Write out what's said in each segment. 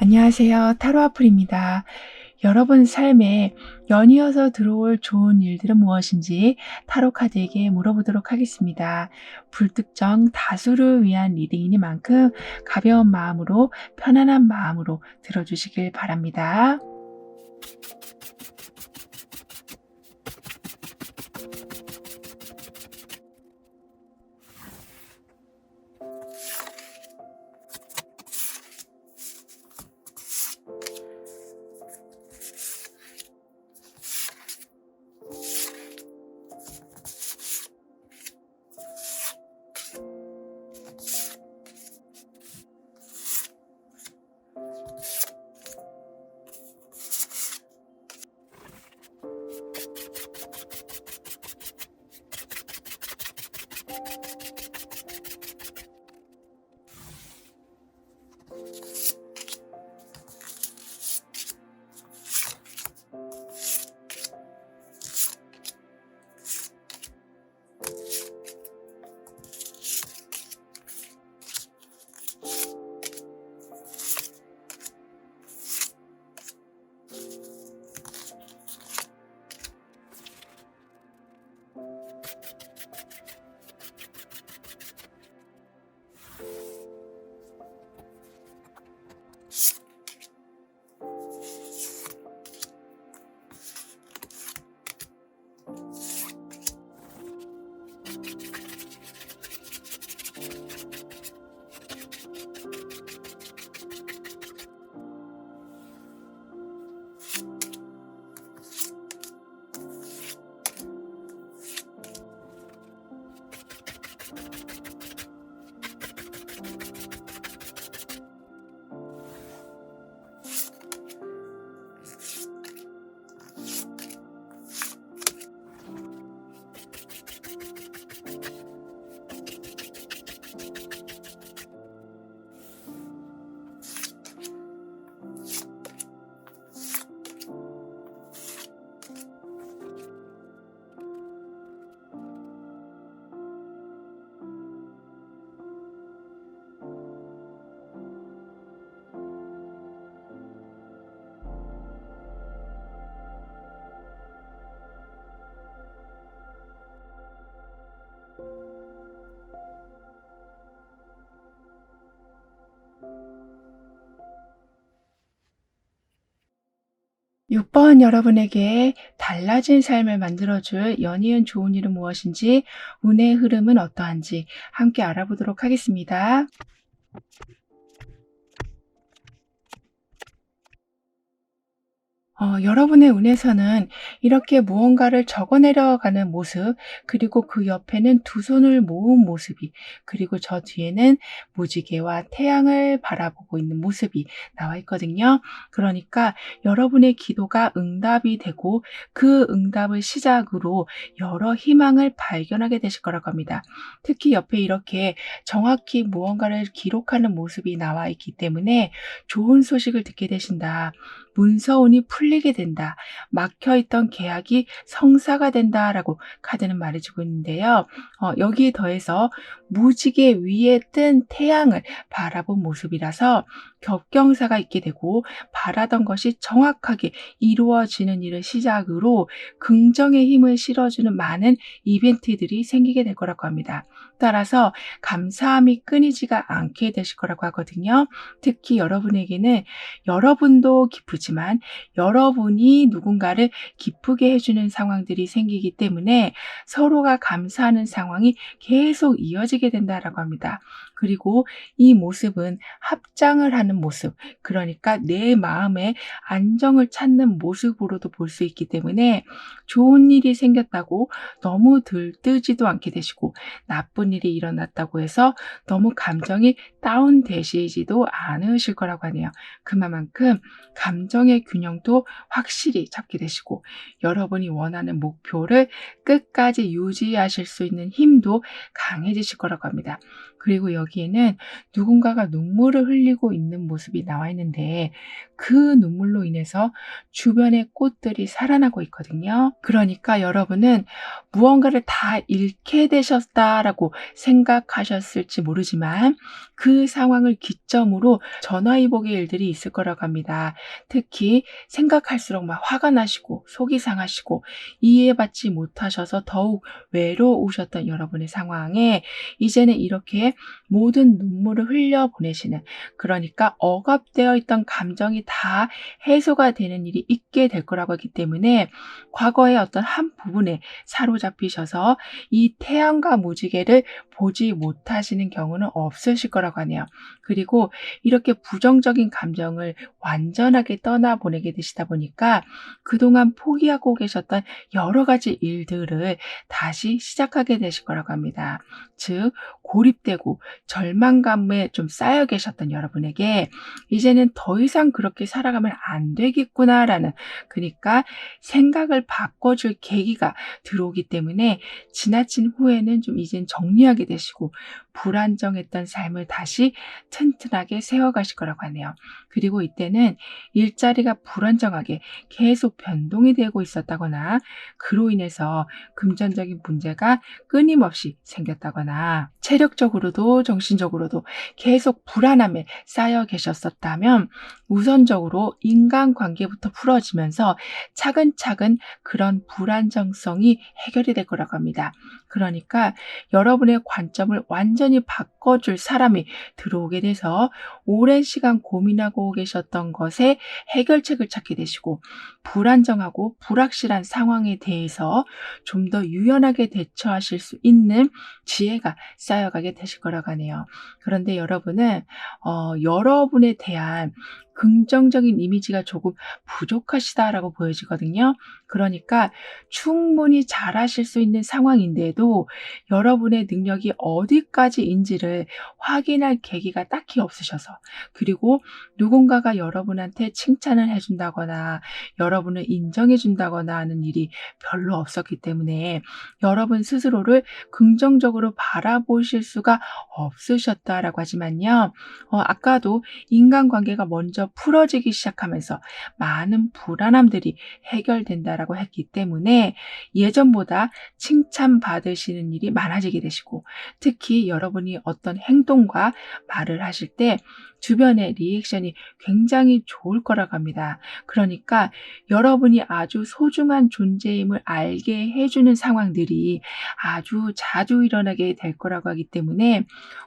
안녕하세요. 타로아플입니다. 여러분 삶에 연이어서 들어올 좋은 일들은 무엇인지 타로 카드에게 물어보도록 하겠습니다. 불특정 다수를 위한 리딩이니만큼 가벼운 마음으로 편안한 마음으로 들어주시길 바랍니다. 육 번 여러분에게 달라진 삶을 만들어줄 연이은 좋은 일은 무엇인지, 운의 흐름은 어떠한지 함께 알아보도록 하겠습니다. 여러분의 운에서는 이렇게 무언가를 적어내려가는 모습, 그리고 그 옆에는 두 손을 모은 모습이, 그리고 저 뒤에는 무지개와 태양을 바라보고 있는 모습이 나와 있거든요. 그러니까 여러분의 기도가 응답이 되고 그 응답을 시작으로 여러 희망을 발견하게 되실 거라고 합니다. 특히 옆에 이렇게 정확히 무언가를 기록하는 모습이 나와 있기 때문에 좋은 소식을 듣게 되신다. 문서운이 풀리게 된다. 막혀있던 계약이 성사가 된다라고 카드는 말해주고 있는데요. 여기에 더해서 무지개 위에 뜬 태양을 바라본 모습이라서 겹경사가 있게 되고 바라던 것이 정확하게 이루어지는 일을 시작으로 긍정의 힘을 실어주는 많은 이벤트들이 생기게 될 거라고 합니다. 따라서 감사함이 끊이지가 않게 되실 거라고 하거든요. 특히 여러분에게는 여러분도 기쁘지만 여러분이 누군가를 기쁘게 해주는 상황들이 생기기 때문에 서로가 감사하는 상황이 계속 이어지게 된다라고 합니다. 그리고 이 모습은 합장을 하는 모습, 그러니까 내 마음의 안정을 찾는 모습으로도 볼 수 있기 때문에 좋은 일이 생겼다고 너무 들뜨지도 않게 되시고, 나쁜 일이 일어났다고 해서 너무 감정이 다운되시지도 않으실 거라고 하네요. 그만큼 감정의 균형도 확실히 잡게 되시고, 여러분이 원하는 목표를 끝까지 유지하실 수 있는 힘도 강해지실 거라고 합니다. 그리고 여기에는 누군가가 눈물을 흘리고 있는 모습이 나와 있는데 그 눈물로 인해서 주변의 꽃들이 살아나고 있거든요. 그러니까 여러분은 무언가를 다 잃게 되셨다라고 생각하셨을지 모르지만 그 상황을 기점으로 전화위복의 일들이 있을 거라고 합니다. 특히 생각할수록 막 화가 나시고 속이 상하시고 이해받지 못하셔서 더욱 외로우셨던 여러분의 상황에 이제는 이렇게 모든 눈물을 흘려보내시는, 그러니까 억압되어 있던 감정이 다 해소가 되는 일이 있게 될 거라고 하기 때문에 과거의 어떤 한 부분에 사로잡히셔서 이 태양과 무지개를 보지 못하시는 경우는 없으실 거라고 하네요. 그리고 이렇게 부정적인 감정을 완전하게 떠나보내게 되시다 보니까 그동안 포기하고 계셨던 여러 가지 일들을 다시 시작하게 되실 거라고 합니다. 즉, 고립되고 절망감에 좀 쌓여 계셨던 여러분에게 이제는 더 이상 그렇게 살아가면 안 되겠구나라는, 그러니까 생각을 바꿔줄 계기가 들어오기 때문에 지나친 후에는 좀 이젠 정리하게 되시고 불안정했던 삶을 다시 튼튼하게 세워가실 거라고 하네요. 그리고 이때는 일자리가 불안정하게 계속 변동이 되고 있었다거나 그로 인해서 금전적인 문제가 끊임없이 생겼다거나 체력적으로도 정신적으로도 계속 불안함에 쌓여 계셨었다면 우선적으로 인간관계부터 풀어지면서 차근차근 그런 불안정성이 해결이 될 거라고 합니다. 그러니까 여러분의 관점을 완전히 바꿔줄 사람이 들어오게 돼서 오랜 시간 고민하고 계셨던 것에 해결책을 찾게 되시고 불안정하고 불확실한 상황에 대해서 좀 더 유연하게 대처하실 수 있는 지혜가 쌓여가게 되실 거라고 하네요. 그런데 여러분은 여러분에 대한 긍정적인 이미지가 조금 부족하시다라고 보여지거든요. 그러니까 충분히 잘하실 수 있는 상황인데도 여러분의 능력이 어디까지인지를 확인할 계기가 딱히 없으셔서, 그리고 누군가가 여러분한테 칭찬을 해준다거나 여러분을 인정해준다거나 하는 일이 별로 없었기 때문에 여러분 스스로를 긍정적으로 바라보실 수가 없으셨다라고 하지만요. 아까도 인간관계가 먼저 풀어지기 시작하면서 많은 불안함들이 해결된다라고 했기 때문에 예전보다 칭찬받으시는 일이 많아지게 되시고 특히 여러분이 어떤 행동과 말을 하실 때 주변의 리액션이 굉장히 좋을 거라고 합니다. 그러니까 여러분이 아주 소중한 존재임을 알게 해주는 상황들이 아주 자주 일어나게 될 거라고 하기 때문에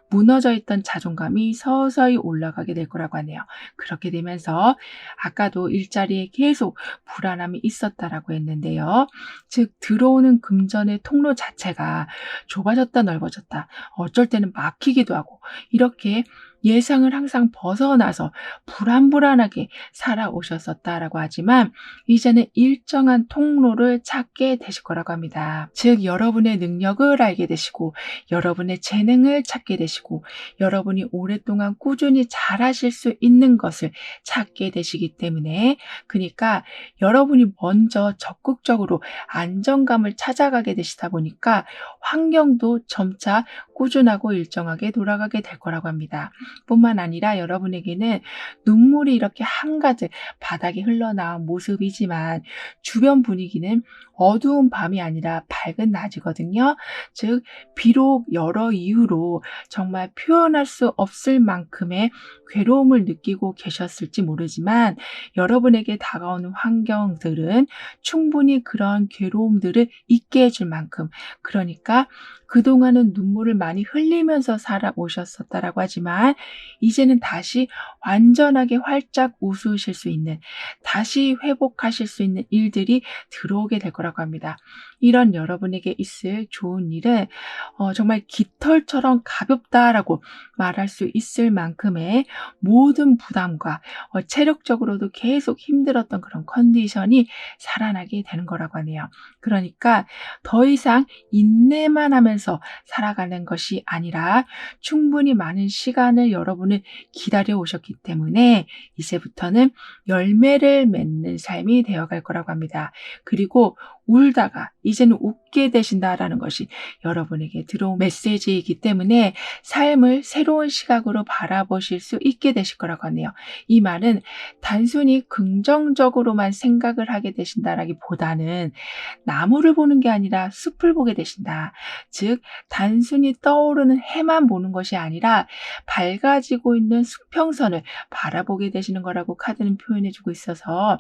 무너져 있던 자존감이 서서히 올라가게 될 거라고 하네요. 그렇게 되면서 아까도 일자리에 계속 불안함이 있었다라고 했는데요. 즉 들어오는 금전의 통로 자체가 좁아졌다 넓어졌다, 어쩔 때는 막히기도 하고 이렇게 예상을 항상 벗어나서 불안불안하게 살아오셨었다라고 하지만 이제는 일정한 통로를 찾게 되실 거라고 합니다. 즉 여러분의 능력을 알게 되시고 여러분의 재능을 찾게 되시고 여러분이 오랫동안 꾸준히 잘하실 수 있는 것을 찾게 되시기 때문에, 그러니까 여러분이 먼저 적극적으로 안정감을 찾아가게 되시다 보니까 환경도 점차 꾸준하고 일정하게 돌아가게 될 거라고 합니다. 뿐만 아니라 여러분에게는 눈물이 이렇게 한가득 바닥에 흘러나온 모습이지만 주변 분위기는 어두운 밤이 아니라 밝은 낮이거든요. 즉 비록 여러 이유로 정말 표현할 수 없을 만큼의 괴로움을 느끼고 계셨을지 모르지만 여러분에게 다가오는 환경들은 충분히 그런 괴로움들을 잊게 해줄 만큼, 그러니까 그동안은 눈물을 많이 흘리면서 살아오셨었다라고 하지만 이제는 다시 완전하게 활짝 웃으실 수 있는, 다시 회복하실 수 있는 일들이 들어오게 될 거라고 합니다. 이런 여러분에게 있을 좋은 일은 정말 깃털처럼 가볍다라고 말할 수 있을 만큼의 모든 부담과 체력적으로도 계속 힘들었던 그런 컨디션이 살아나게 되는 거라고 하네요. 그러니까 더 이상 인내만 하면서 살아가는 것이 아니라 충분히 많은 시간을 여러분을 기다려 오셨기 때문에 이제부터는 열매를 맺는 삶이 되어갈 거라고 합니다. 그리고 울다가 이제는 웃게 되신다라는 것이 여러분에게 들어온 메시지이기 때문에 삶을 새로운 시각으로 바라보실 수 있게 되실 거라고 하네요. 이 말은 단순히 긍정적으로만 생각을 하게 되신다라기보다는 나무를 보는 게 아니라 숲을 보게 되신다. 즉 단순히 떠오르는 해만 보는 것이 아니라 밝아지고 있는 수평선을 바라보게 되시는 거라고 카드는 표현해 주고 있어서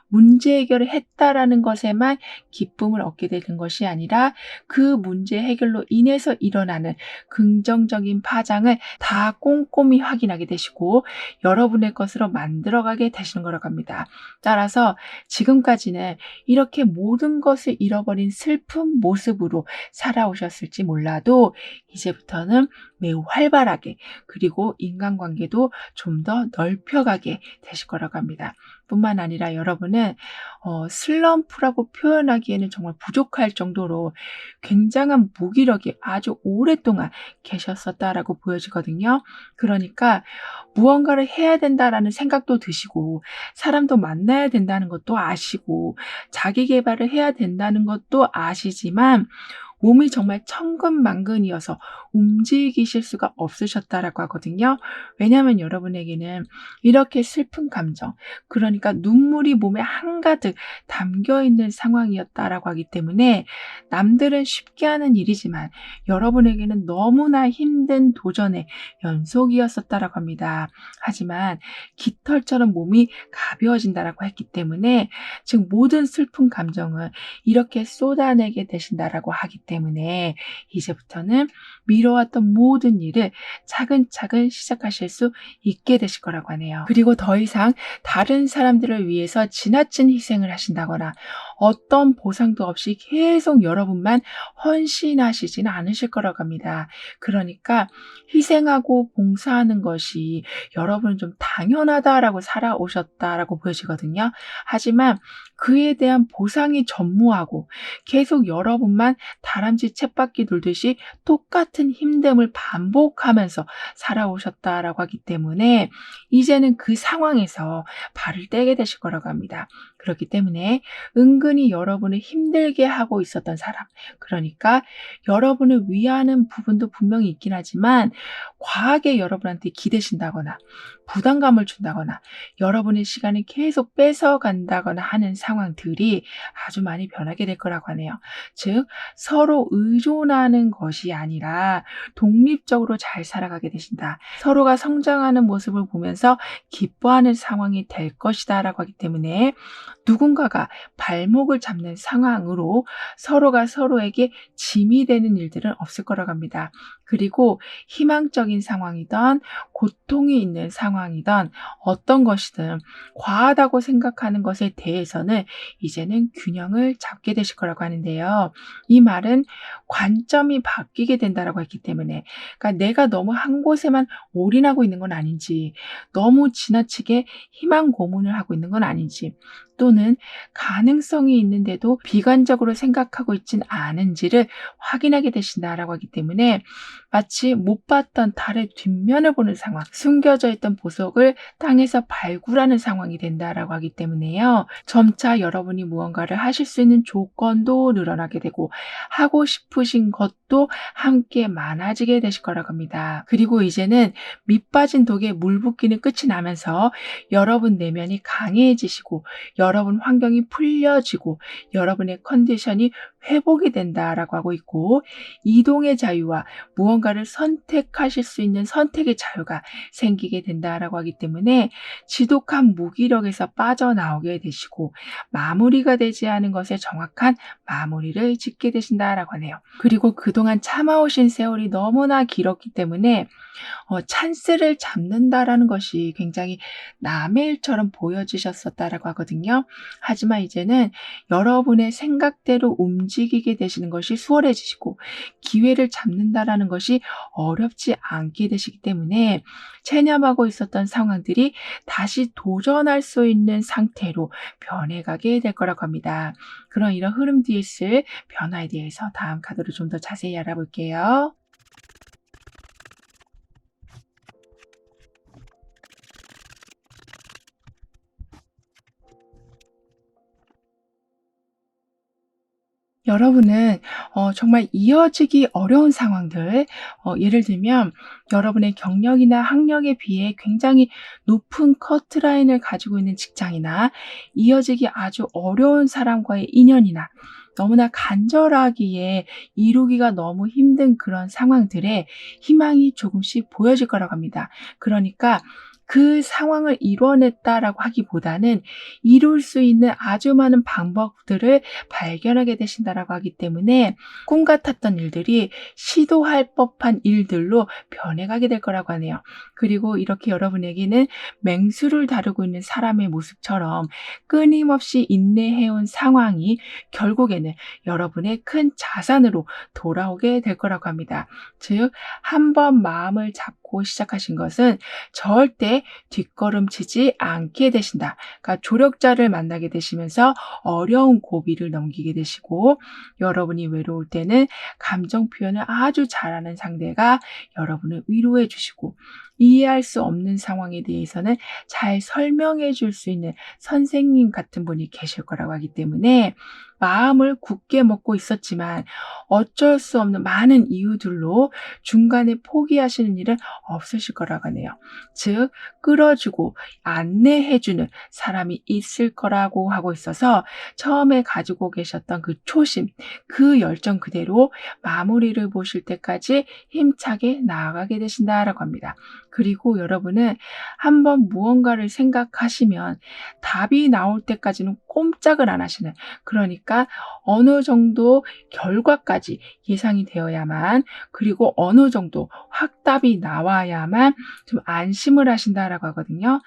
문제 해결을 했다라는 것에만 기쁨을 얻게 되는 것이 아니라 그 문제 해결로 인해서 일어나는 긍정적인 파장을 다 꼼꼼히 확인하게 되시고 여러분의 것으로 만들어가게 되시는 거라고 합니다. 따라서 지금까지는 이렇게 모든 것을 잃어버린 슬픈 모습으로 살아오셨을지 몰라도 이제부터는 매우 활발하게 그리고 인간관계도 좀 더 넓혀가게 되실 거라고 합니다. 뿐만 아니라 여러분은 슬럼프라고 표현하기에는 정말 부족할 정도로 굉장한 무기력이 아주 오랫동안 계셨었다라고 보여지거든요. 그러니까 무언가를 해야 된다라는 생각도 드시고 사람도 만나야 된다는 것도 아시고 자기 계발을 해야 된다는 것도 아시지만 몸이 정말 천근만근이어서 움직이실 수가 없으셨다라고 하거든요. 왜냐하면 여러분에게는 이렇게 슬픈 감정, 그러니까 눈물이 몸에 한가득 담겨 있는 상황이었다라고 하기 때문에 남들은 쉽게 하는 일이지만 여러분에게는 너무나 힘든 도전의 연속이었었다라고 합니다. 하지만 깃털처럼 몸이 가벼워진다라고 했기 때문에 즉 모든 슬픈 감정은 이렇게 쏟아내게 되신다라고 하기 때문에 이제부터는 미뤄왔던 모든 일을 차근차근 시작하실 수 있게 되실 거라고 하네요. 그리고 더 이상 다른 사람들을 위해서 지나친 희생을 하신다거나 어떤 보상도 없이 계속 여러분만 헌신하시지는 않으실 거라고 합니다. 그러니까 희생하고 봉사하는 것이 여러분은 좀 당연하다라고 살아오셨다라고 보여지거든요. 하지만 그에 대한 보상이 전무하고 계속 여러분만 다람쥐 쳇바퀴 돌듯이 똑같은 힘듦을 반복하면서 살아오셨다라고 하기 때문에 이제는 그 상황에서 발을 떼게 되실 거라고 합니다. 그렇기 때문에 은근히 여러분을 힘들게 하고 있었던 사람, 그러니까 여러분을 위하는 부분도 분명히 있긴 하지만 과하게 여러분한테 기대신다거나 부담감을 준다거나 여러분의 시간을 계속 뺏어간다거나 하는 상황들이 아주 많이 변하게 될 거라고 하네요. 즉 서로 의존하는 것이 아니라 독립적으로 잘 살아가게 되신다. 서로가 성장하는 모습을 보면서 기뻐하는 상황이 될 것이다 라고 하기 때문에 누군가가 발목을 잡는 상황으로 서로가 서로에게 짐이 되는 일들은 없을 거라고 합니다. 그리고 희망적인 상황이든 고통이 있는 상황이든 어떤 것이든 과하다고 생각하는 것에 대해서는 이제는 균형을 잡게 되실 거라고 하는데요. 이 말은 관점이 바뀌게 된다라고 했기 때문에 그러니까 내가 너무 한 곳에만 올인하고 있는 건 아닌지 너무 지나치게 희망 고문을 하고 있는 건 아닌지 또는 가능성이 있는데도 비관적으로 생각하고 있진 않은지를 확인하게 되신다라고 하기 때문에 마치 못 봤던 달의 뒷면을 보는 상황, 숨겨져 있던 보석을 땅에서 발굴하는 상황이 된다라고 하기 때문에요. 점차 여러분이 무언가를 하실 수 있는 조건도 늘어나게 되고 하고 싶으신 것도 함께 많아지게 되실 거라고 합니다. 그리고 이제는 밑 빠진 독에 물 붓기는 끝이 나면서 여러분 내면이 강해지시고 여러분 환경이 풀려지고 여러분의 컨디션이 회복이 된다라고 하고 있고 이동의 자유와 무언가를 선택하실 수 있는 선택의 자유가 생기게 된다라고 하기 때문에 지독한 무기력에서 빠져나오게 되시고 마무리가 되지 않은 것에 정확한 마무리를 짓게 되신다라고 하네요. 그리고 그동안 참아오신 세월이 너무나 길었기 때문에 찬스를 잡는다라는 것이 굉장히 남의 일처럼 보여지셨었다라고 하거든요. 하지만 이제는 여러분의 생각대로 움직이게 되시는 것이 수월해지시고 기회를 잡는다라는 것이 어렵지 않게 되시기 때문에 체념하고 있었던 상황들이 다시 도전할 수 있는 상태로 변해가게 될 거라고 합니다. 그런 이런 흐름 뒤에 있을 변화에 대해서 다음 카드로 좀 더 자세히 알아볼게요. 여러분은 정말 이어지기 어려운 상황들, 예를 들면 여러분의 경력이나 학력에 비해 굉장히 높은 커트라인을 가지고 있는 직장이나 이어지기 아주 어려운 사람과의 인연이나 너무나 간절하기에 이루기가 너무 힘든 그런 상황들에 희망이 조금씩 보여질 거라고 합니다. 그러니까 그 상황을 이뤄냈다라고 하기보다는 이룰 수 있는 아주 많은 방법들을 발견하게 되신다라고 하기 때문에 꿈 같았던 일들이 시도할 법한 일들로 변해가게 될 거라고 하네요. 그리고 이렇게 여러분에게는 맹수를 다루고 있는 사람의 모습처럼 끊임없이 인내해온 상황이 결국에는 여러분의 큰 자산으로 돌아오게 될 거라고 합니다. 즉, 한 번 마음을 잡고 시작하신 것은 절대 뒷걸음치지 않게 되신다. 그러니까 조력자를 만나게 되시면서 어려운 고비를 넘기게 되시고, 여러분이 외로울 때는 감정 표현을 아주 잘하는 상대가 여러분을 위로해 주시고, 이해할 수 없는 상황에 대해서는 잘 설명해 줄 수 있는 선생님 같은 분이 계실 거라고 하기 때문에 마음을 굳게 먹고 있었지만 어쩔 수 없는 많은 이유들로 중간에 포기하시는 일은 없으실 거라고 하네요. 즉, 끌어주고 안내해주는 사람이 있을 거라고 하고 있어서 처음에 가지고 계셨던 그 초심, 그 열정 그대로 마무리를 보실 때까지 힘차게 나아가게 되신다라고 합니다. 그리고 여러분은 한번 무언가를 생각하시면 답이 나올 때까지는 꼼짝을 안 하시는, 그러니까 어느 정도 결과까지 예상이 되어야만, 그리고 어느 정도 확답이 나와야만 좀 안심을 하신다라고 하거든요.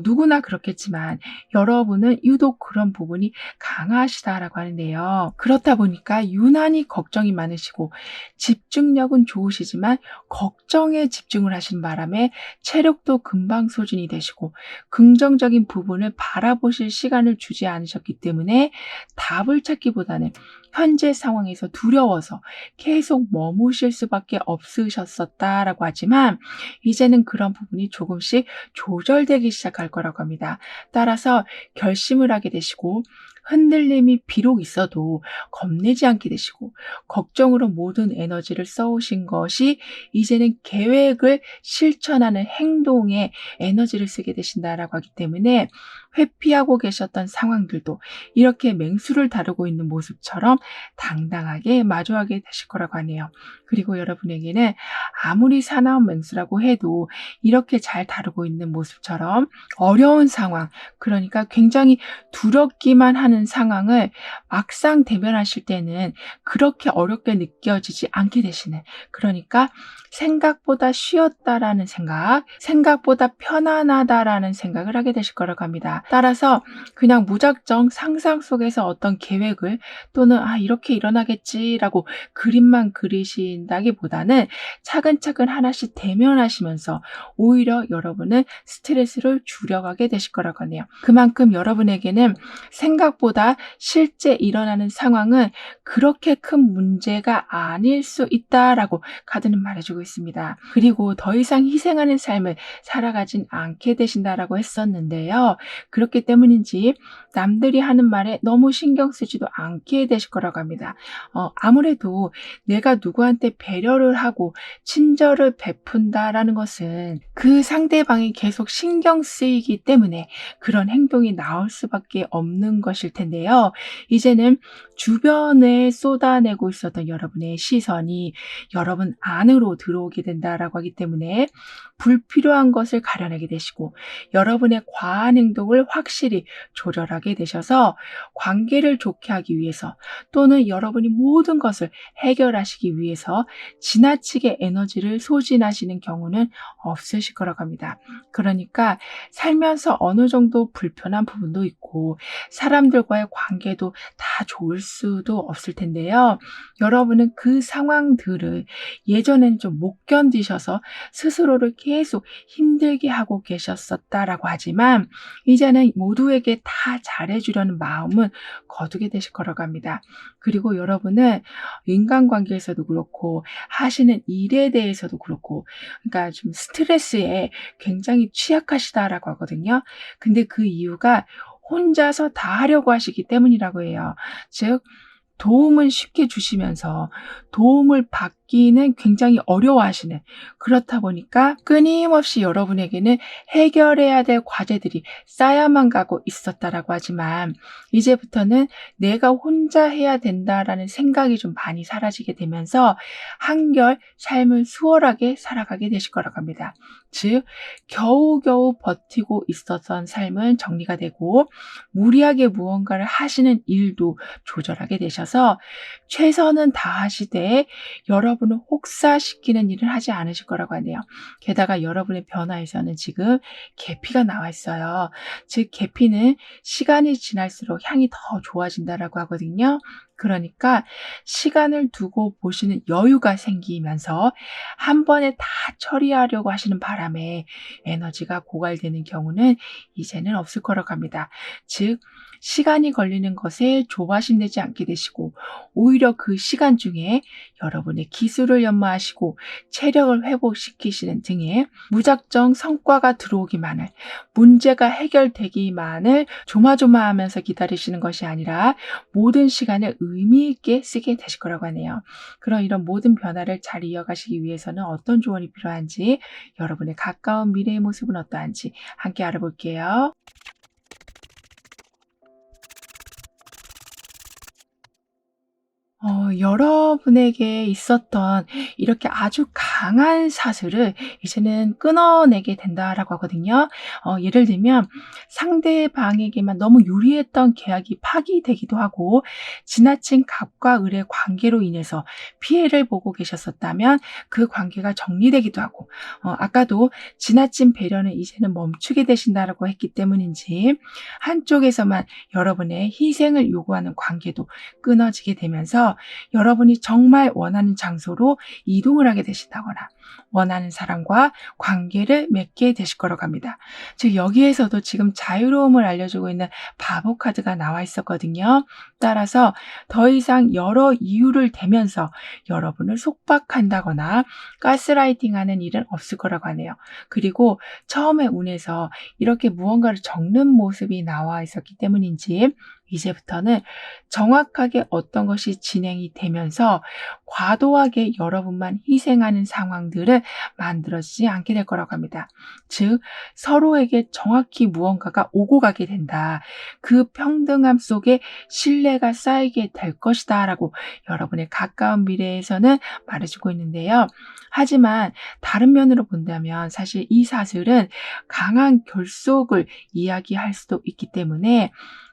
누구나 그렇겠지만 여러분은 유독 그런 부분이 강하시다라고 하는데요. 그렇다 보니까 유난히 걱정이 많으시고 집중력은 좋으시지만 걱정에 집중을 하신 바람에 체력도 금방 소진이 되시고 긍정적인 부분을 바라보실 시간을 주지 않으셨기 때문에 답을 찾기보다는 현재 상황에서 두려워서 계속 머무실 수밖에 없으셨었다라고 하지만 이제는 그런 부분이 조금씩 조절되기 시작할 거라고 합니다. 따라서 결심을 하게 되시고 흔들림이 비록 있어도 겁내지 않게 되시고 걱정으로 모든 에너지를 써오신 것이 이제는 계획을 실천하는 행동에 에너지를 쓰게 되신다라고 하기 때문에 회피하고 계셨던 상황들도 이렇게 맹수를 다루고 있는 모습처럼 당당하게 마주하게 되실 거라고 하네요. 그리고 여러분에게는 아무리 사나운 맹수라고 해도 이렇게 잘 다루고 있는 모습처럼 어려운 상황, 그러니까 굉장히 두렵기만 하는 상황을 막상 대면하실 때는 그렇게 어렵게 느껴지지 않게 되시는, 그러니까 생각보다 쉬웠다라는 생각, 생각보다 편안하다라는 생각을 하게 되실 거라고 합니다. 따라서 그냥 무작정 상상 속에서 어떤 계획을 또는 이렇게 일어나겠지라고 그림만 그리신다기보다는 차근차근 하나씩 대면하시면서 오히려 여러분은 스트레스를 줄여가게 되실 거라고 하네요. 그만큼 여러분에게는 생각보다 실제 일어나는 상황은 그렇게 큰 문제가 아닐 수 있다라고 카드는 말해주고 있습니다. 그리고 더 이상 희생하는 삶을 살아가진 않게 되신다라고 했었는데요. 그렇기 때문인지 남들이 하는 말에 너무 신경 쓰지도 않게 되실 거라고 합니다. 아무래도 내가 누구한테 배려를 하고 친절을 베푼다라는 것은 그 상대방이 계속 신경 쓰이기 때문에 그런 행동이 나올 수밖에 없는 것일 텐데요. 이제는 주변에 쏟아내고 있었던 여러분의 시선이 여러분 안으로 들어오게 된다라고 하기 때문에 불필요한 것을 가려내게 되시고 여러분의 과한 행동을 확실히 조절하게 되셔서 관계를 좋게 하기 위해서 또는 여러분이 모든 것을 해결하시기 위해서 지나치게 에너지를 소진하시는 경우는 없으실 거라고 합니다. 그러니까 살면서 어느 정도 불편한 부분도 있고 사람들과의 관계도 다 좋을 수도 없을 텐데요. 여러분은 그 상황들을 예전엔 좀 못 견디셔서 스스로를 계속 힘들게 하고 계셨었다라고 하지만 이제는 모두에게 다 잘해주려는 마음은 거두게 되실 거라고 합니다. 그리고 여러분은 인간관계에서도 그렇고 하시는 일에 대해서도 그렇고 그러니까 좀 스트레스에 굉장히 취약하시다라고 하거든요. 근데 그 이유가 혼자서 다 하려고 하시기 때문이라고 해요. 즉 도움은 쉽게 주시면서 도움을 받기는 굉장히 어려워하시는, 그렇다 보니까 끊임없이 여러분에게는 해결해야 될 과제들이 쌓여만 가고 있었다라고 하지만, 이제부터는 내가 혼자 해야 된다라는 생각이 좀 많이 사라지게 되면서 한결 삶을 수월하게 살아가게 되실 거라고 합니다. 즉, 겨우겨우 버티고 있었던 삶은 정리가 되고, 무리하게 무언가를 하시는 일도 조절하게 되셔서 최선은 다하시되 여러분을 혹사시키는 일을 하지 않으실 거라고 하네요. 게다가 여러분의 변화에서는 지금 계피가 나와 있어요. 즉, 계피는 시간이 지날수록 향이 더 좋아진다라고 하거든요. 그러니까 시간을 두고 보시는 여유가 생기면서 한 번에 다 처리하려고 하시는 바람에 에너지가 고갈되는 경우는 이제는 없을 거라고 합니다. 즉, 시간이 걸리는 것에 조바심 내지 않게 되시고, 오히려 그 시간 중에 여러분의 기술을 연마하시고 체력을 회복시키시는 등의 무작정 성과가 들어오기만을, 문제가 해결되기만을 조마조마하면서 기다리시는 것이 아니라 모든 시간을 의미 있게 쓰게 되실 거라고 하네요. 그럼 이런 모든 변화를 잘 이어가시기 위해서는 어떤 조언이 필요한지, 여러분의 가까운 미래의 모습은 어떠한지 함께 알아볼게요. 여러분에게 있었던 이렇게 아주 강한 사슬을 이제는 끊어내게 된다라고 하거든요. 예를 들면 상대방에게만 너무 유리했던 계약이 파기되기도 하고, 지나친 갑과 을의 관계로 인해서 피해를 보고 계셨었다면 그 관계가 정리되기도 하고, 아까도 지나친 배려는 이제는 멈추게 되신다라고 했기 때문인지, 한쪽에서만 여러분의 희생을 요구하는 관계도 끊어지게 되면서 여러분이 정말 원하는 장소로 이동을 하게 되신다거나 원하는 사람과 관계를 맺게 되실 거라고 합니다. 즉, 여기에서도 지금 자유로움을 알려주고 있는 바보 카드가 나와 있었거든요. 따라서 더 이상 여러 이유를 대면서 여러분을 속박한다거나 가스라이팅하는 일은 없을 거라고 하네요. 그리고 처음에 운에서 이렇게 무언가를 적는 모습이 나와 있었기 때문인지, 이제부터는 정확하게 어떤 것이 진행이 되면서 과도하게 여러분만 희생하는 상황들을 만들어지지 않게 될 거라고 합니다. 즉, 서로에게 정확히 무언가가 오고 가게 된다. 그 평등함 속에 신뢰가 쌓이게 될 것이다 라고 여러분의 가까운 미래에서는 말해주고 있는데요. 하지만 다른 면으로 본다면 사실 이 사슬은 강한 결속을 이야기할 수도 있기 때문에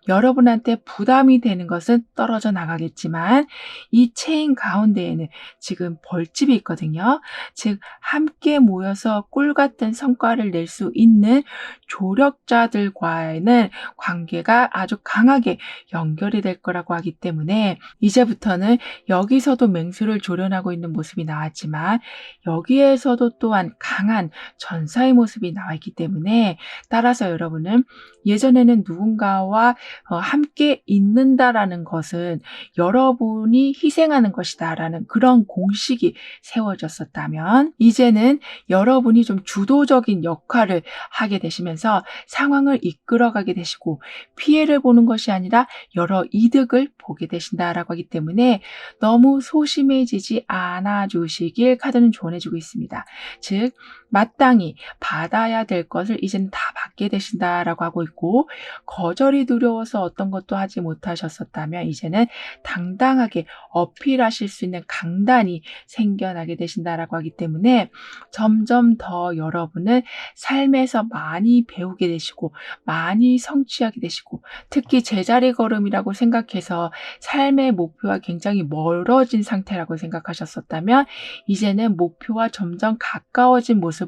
여러분한테 부담이 되는 것은 떨어져 나가겠지만, 이 체인 가운데에는 지금 벌집이 있거든요. 즉, 함께 모여서 꿀 같은 성과를 낼 수 있는 조력자들과의 관계가 아주 강하게 연결이 될 거라고 하기 때문에, 이제부터는 여기서도 맹수를 조련하고 있는 모습이 나왔지만 여기에서도 또한 강한 전사의 모습이 나와 있기 때문에, 따라서 여러분은 예전에는 누군가와 함께 있는다라는 것은 여러분이 희생하는 것이다라는 그런 공식이 세워졌었다면, 이제는 여러분이 좀 주도적인 역할을 하게 되시면서 상황을 이끌어가게 되시고, 피해를 보는 것이 아니라 여러 이득을 보게 되신다라고 하기 때문에 너무 소심해지지 않아 주시길 카드는 조언해주고 있습니다. 즉, 마땅히 받아야 될 것을 이제는 다 받게 되신다라고 하고 있고, 거절이 두려워서 어떤 것도 하지 못하셨었다면 이제는 당당하게 어필하실 수 있는 강단이 생겨나게 되신다라고 하기 때문에, 점점 더 여러분은 삶에서 많이 배우게 되시고 많이 성취하게 되시고, 특히 제자리 걸음이라고 생각해서 삶의 목표와 굉장히 멀어진 상태라고 생각하셨었다면 이제는 목표와 점점 가까워진 모습을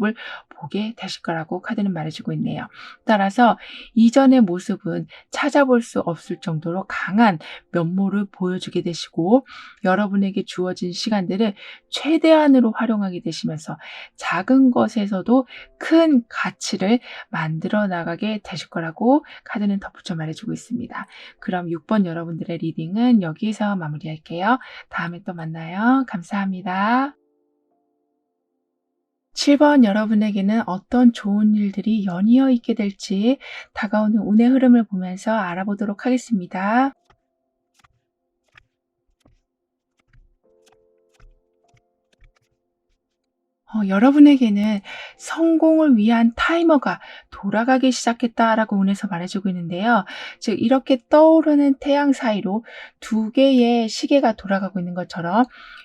보게 되실 거라고 카드는 말해주고 있네요. 따라서 이전의 모습은 찾아볼 수 없을 정도로 강한 면모를 보여주게 되시고, 여러분에게 주어진 시간들을 최대한으로 활용하게 되시면서 작은 것에서도 큰 가치를 만들어 나가게 되실 거라고 카드는 덧붙여 말해주고 있습니다. 그럼 6번 여러분들의 리딩은 여기에서 마무리할게요. 다음에 또 만나요. 감사합니다. 7번 여러분에게는 어떤 좋은 일들이 연이어 있게 될지 다가오는 운의 흐름을 보면서 알아보도록 하겠습니다. 여러분에게는 성공을 위한 타이머가 돌아가기 시작했다라고 운에서 말해주고 있는데요. 즉, 이렇게 떠오르는 태양 사이로 두 개의 시계가 돌아가고 있는 것처럼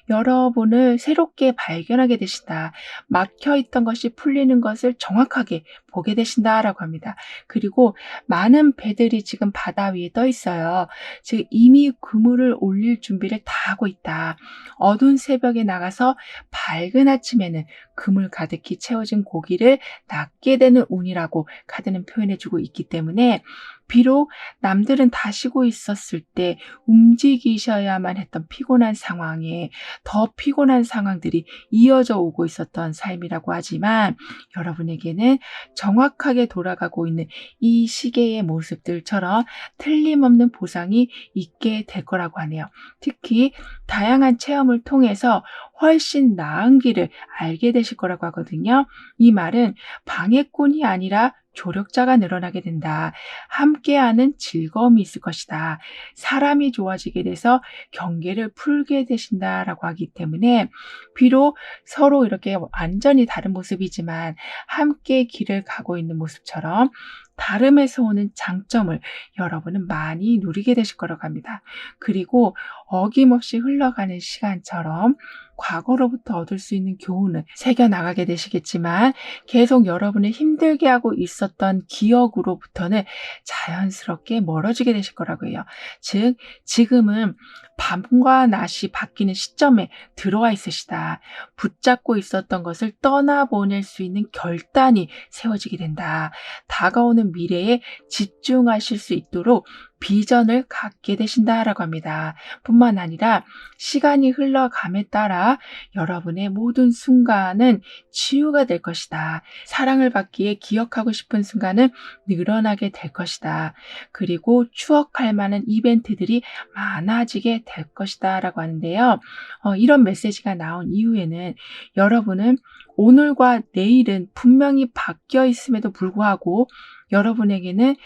여러분을 새롭게 발견하게 되신다. 막혀 있던 것이 풀리는 것을 정확하게 보게 되신다라고 합니다. 그리고 많은 배들이 지금 바다 위에 떠 있어요. 즉, 이미 그물을 올릴 준비를 다 하고 있다. 어두운 새벽에 나가서 밝은 아침에는 그물 가득히 채워진 고기를 낚게 되는 운이라고 카드는 표현해주고 있기 때문에, 비록 남들은 다 쉬고 있었을 때 움직이셔야만 했던 피곤한 상황에 더 피곤한 상황들이 이어져 오고 있었던 삶이라고 하지만, 여러분에게는 정확하게 돌아가고 있는 이 시계의 모습들처럼 틀림없는 보상이 있게 될 거라고 하네요. 특히 다양한 체험을 통해서 훨씬 나은 길을 알게 되실 거라고 하거든요. 이 말은 방해꾼이 아니라 조력자가 늘어나게 된다. 함께하는 즐거움이 있을 것이다. 사람이 좋아지게 돼서 경계를 풀게 되신다라고 하기 때문에, 비록 서로 이렇게 완전히 다른 모습이지만 함께 길을 가고 있는 모습처럼 다름에서 오는 장점을 여러분은 많이 누리게 되실 거라고 합니다. 그리고 어김없이 흘러가는 시간처럼 과거로부터 얻을 수 있는 교훈을 새겨나가게 되시겠지만, 계속 여러분을 힘들게 하고 있었던 기억으로부터는 자연스럽게 멀어지게 되실 거라고 해요. 즉, 지금은 밤과 낮이 바뀌는 시점에 들어와 있으시다. 붙잡고 있었던 것을 떠나보낼 수 있는 결단이 세워지게 된다. 다가오는 미래에 집중하실 수 있도록 비전을 갖게 되신다라고 합니다. 뿐만 아니라 시간이 흘러감에 따라 여러분의 모든 순간은 치유가 될 것이다. 사랑을 받기에 기억하고 싶은 순간은 늘어나게 될 것이다. 그리고 추억할 만한 이벤트들이 많아지게 될 것이다 라고 하는데요. 이런 메시지가 나온 이후에는 여러분은 오늘과 내일은 분명히 바뀌어 있음에도 불구하고 여러분에게는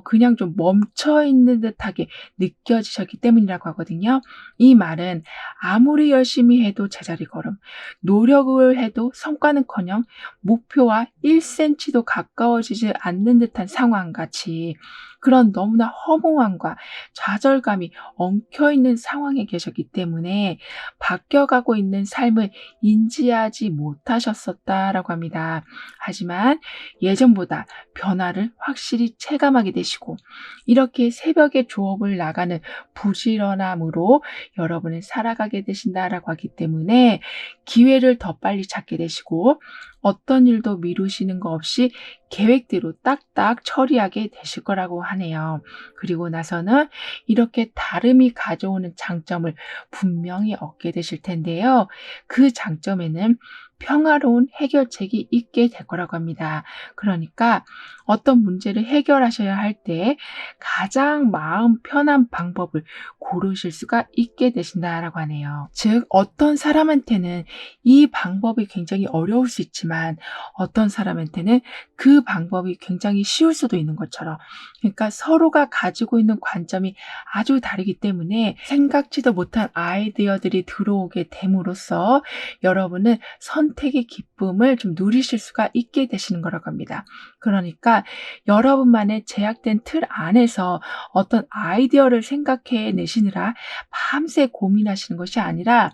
그냥 좀 멈춰 있는 듯하게 느껴지셨기 때문이라고 하거든요. 이 말은 아무리 열심히 해도 제자리 걸음, 노력을 해도 성과는커녕 목표와 1cm도 가까워지지 않는 듯한 상황같이 그런 너무나 허무함과 좌절감이 엉켜있는 상황에 계셨기 때문에 바뀌어가고 있는 삶을 인지하지 못하셨었다라고 합니다. 하지만 예전보다 변화를 확실히 체감하게 되시고, 이렇게 새벽에 조업을 나가는 부지런함으로 여러분은 살아가게 되신다라고 하기 때문에 기회를 더 빨리 찾게 되시고, 어떤 일도 미루시는 거 없이 계획대로 딱딱 처리하게 되실 거라고 하네요. 그리고 나서는 이렇게 다름이 가져오는 장점을 분명히 얻게 되실 텐데요. 그 장점에는 평화로운 해결책이 있게 될 거라고 합니다. 그러니까 어떤 문제를 해결하셔야 할 때 가장 마음 편한 방법을 고르실 수가 있게 되신다라고 하네요. 즉, 어떤 사람한테는 이 방법이 굉장히 어려울 수 있지만 어떤 사람한테는 그 방법이 굉장히 쉬울 수도 있는 것처럼, 그러니까 서로가 가지고 있는 관점이 아주 다르기 때문에 생각지도 못한 아이디어들이 들어오게 됨으로써 여러분은 선택의 기쁨을 좀 누리실 수가 있게 되시는 거라고 합니다. 그러니까 여러분만의 제약된 틀 안에서 어떤 아이디어를 생각해 내시느라 밤새 고민하시는 것이 아니라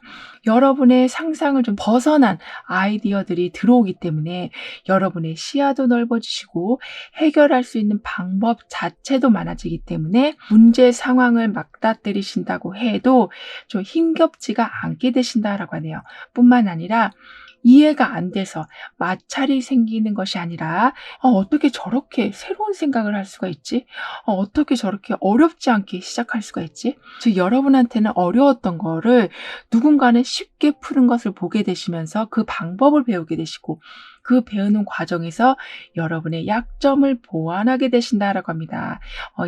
여러분의 상상을 좀 벗어난 아이디어들이 들어오기 때문에 여러분의 시야도 넓어지시고 해결할 수 있는 방법 자체도 많아지기 때문에 문제 상황을 맞닥뜨리신다고 해도 좀 힘겹지가 않게 되신다라고 하네요. 뿐만 아니라 이해가 안 돼서 마찰이 생기는 것이 아니라 어떻게 저렇게 새로운 생각을 할 수가 있지? 어떻게 저렇게 어렵지 않게 시작할 수가 있지? 즉, 여러분한테는 어려웠던 거를 누군가는 쉽게 푸는 것을 보게 되시면서 그 방법을 배우게 되시고, 그 배우는 과정에서 여러분의 약점을 보완하게 되신다라고 합니다.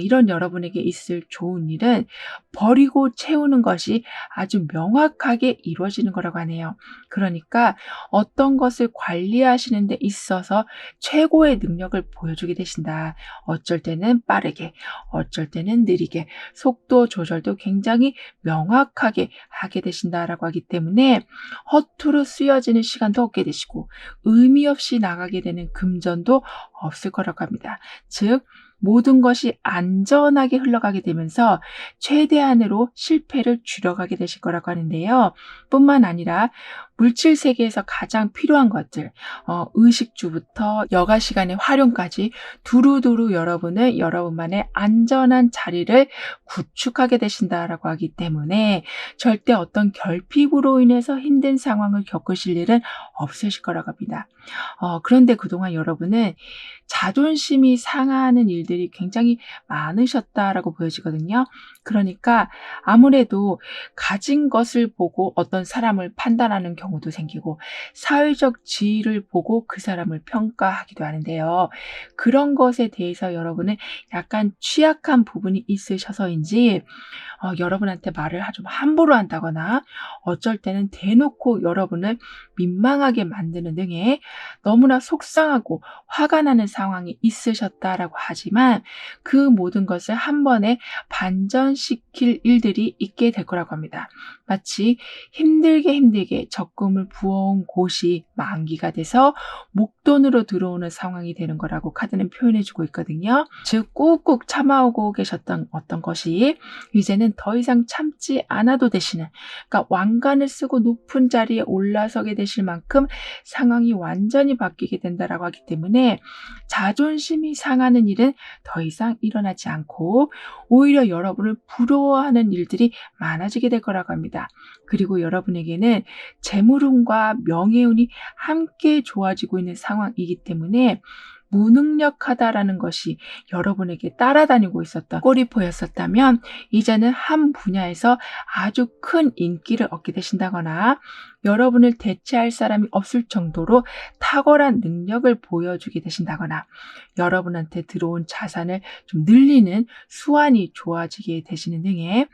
이런 여러분에게 있을 좋은 일은 버리고 채우는 것이 아주 명확하게 이루어지는 거라고 하네요. 그러니까 어떤 것을 관리하시는 데 있어서 최고의 능력을 보여주게 되신다. 어쩔 때는 빠르게, 어쩔 때는 느리게, 속도 조절도 굉장히 명확하게 하게 되신다라고 하기 때문에 허투루 쓰여지는 시간도 없게 되시고 의미 없이 나가게 되는 금전도 없을 거라고 합니다. 즉 모든 것이 안전하게 흘러가게 되면서 최대한으로 실패를 줄여가게 되실 거라고 하는데요. 뿐만 아니라 물질 세계에서 가장 필요한 것들, 의식주부터 여가 시간의 활용까지 두루두루 여러분만의 안전한 자리를 구축하게 되신다라고 하기 때문에 절대 어떤 결핍으로 인해서 힘든 상황을 겪으실 일은 없으실 거라고 합니다. 그런데 그동안 여러분은 자존심이 상하는 일들이 굉장히 많으셨다라고 보여지거든요. 그러니까 아무래도 가진 것을 보고 어떤 사람을 판단하는 경우도 생기고 사회적 지위를 보고 그 사람을 평가하기도 하는데요. 그런 것에 대해서 여러분은 약간 취약한 부분이 있으셔서인지 여러분한테 말을 좀 함부로 한다거나 어쩔 때는 대놓고 여러분을 민망하게 만드는 등의 너무나 속상하고 화가 나는 상황이 있으셨다라고 하지만 그 모든 것을 한 번에 반전시킬 일들이 있게 될 거라고 합니다. 마치 힘들게 적금을 부어온 곳이 만기가 돼서 목돈으로 들어오는 상황이 되는 거라고 카드는 표현해주고 있거든요. 즉 꾹꾹 참아오고 계셨던 어떤 것이 이제는 더 이상 참지 않아도 되시는, 그러니까 왕관을 쓰고 높은 자리에 올라서게 되실 만큼 상황이 완전히 바뀌게 된다라고 하기 때문에 자존심이 상하는 일은 더 이상 일어나지 않고 오히려 여러분을 부러워하는 일들이 많아지게 될 거라고 합니다. 그리고 여러분에게는 재물운과 명예운이 함께 좋아지고 있는 상황이기 때문에 무능력하다라는 것이 여러분에게 따라다니고 있었던 꼬리표였었다면 이제는 한 분야에서 아주 큰 인기를 얻게 되신다거나 여러분을 대체할 사람이 없을 정도로 탁월한 능력을 보여주게 되신다거나 여러분한테 들어온 자산을 좀 늘리는 수완이 좋아지게 되시는 등의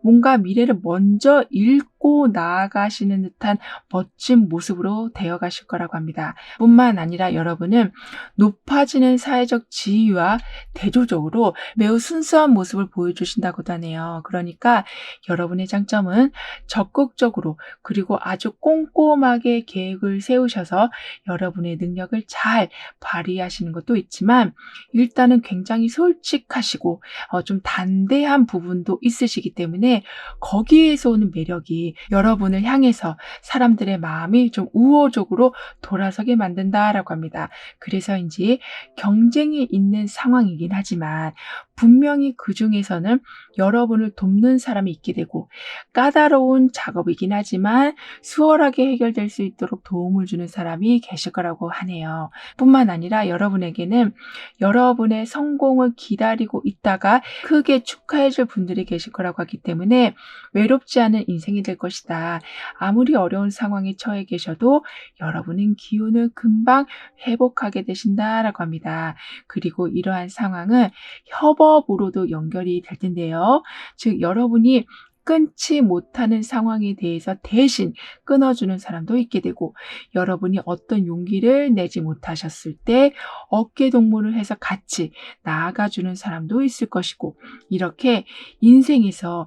뭔가 미래를 먼저 읽고 나아가시는 듯한 멋진 모습으로 되어가실 거라고 합니다. 뿐만 아니라 여러분은 높아지는 사회적 지위와 대조적으로 매우 순수한 모습을 보여주신다고도 하네요. 그러니까 여러분의 장점은 적극적으로 그리고 아주 꼼꼼하게 계획을 세우셔서 여러분의 능력을 잘 발휘하시는 것도 있지만 일단은 굉장히 솔직하시고 좀 담대한 부분도 있으시기 때문에 거기에서 오는 매력이 여러분을 향해서 사람들의 마음이 좀 우호적으로 돌아서게 만든다라고 합니다. 그래서인지 경쟁이 있는 상황이긴 하지만 분명히 그 중에서는 여러분을 돕는 사람이 있게 되고 까다로운 작업이긴 하지만 수월하게 해결될 수 있도록 도움을 주는 사람이 계실 거라고 하네요. 뿐만 아니라 여러분에게는 여러분의 성공을 기다리고 있다가 크게 축하해 줄 분들이 계실 거라고 하기 때문에 외롭지 않은 인생이 될 것이다. 아무리 어려운 상황에 처해 계셔도 여러분은 기운을 금방 회복하게 되신다라고 합니다. 그리고 이러한 상황은 협업으로도 연결이 될 텐데요. 즉 여러분이 끊지 못하는 상황에 대해서 대신 끊어주는 사람도 있게 되고 여러분이 어떤 용기를 내지 못하셨을 때 어깨 동무를 해서 같이 나아가주는 사람도 있을 것이고 이렇게 인생에서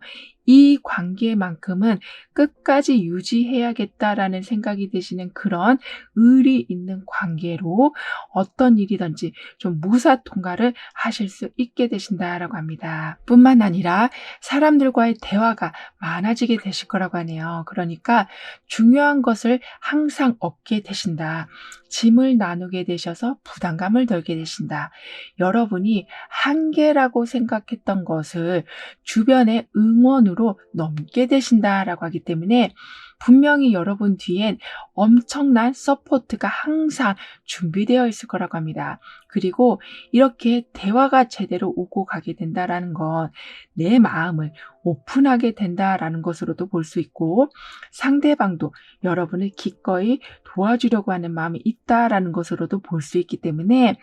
이 관계만큼은 끝까지 유지해야겠다라는 생각이 드시는 그런 의리 있는 관계로 어떤 일이든지 좀 무사통과를 하실 수 있게 되신다라고 합니다. 뿐만 아니라 사람들과의 대화가 많아지게 되실 거라고 하네요. 그러니까 중요한 것을 항상 얻게 되신다. 짐을 나누게 되셔서 부담감을 덜게 되신다. 여러분이 한계라고 생각했던 것을 주변의 응원으로 넘게 되신다라고 하기 때문에 분명히 여러분 뒤엔 엄청난 서포트가 항상 준비되어 있을 거라고 합니다. 그리고 이렇게 대화가 제대로 오고 가게 된다라는 건 내 마음을 오픈하게 된다라는 것으로도 볼 수 있고, 상대방도 여러분을 기꺼이 도와주려고 하는 마음이 있다라는 것으로도 볼 수 있기 때문에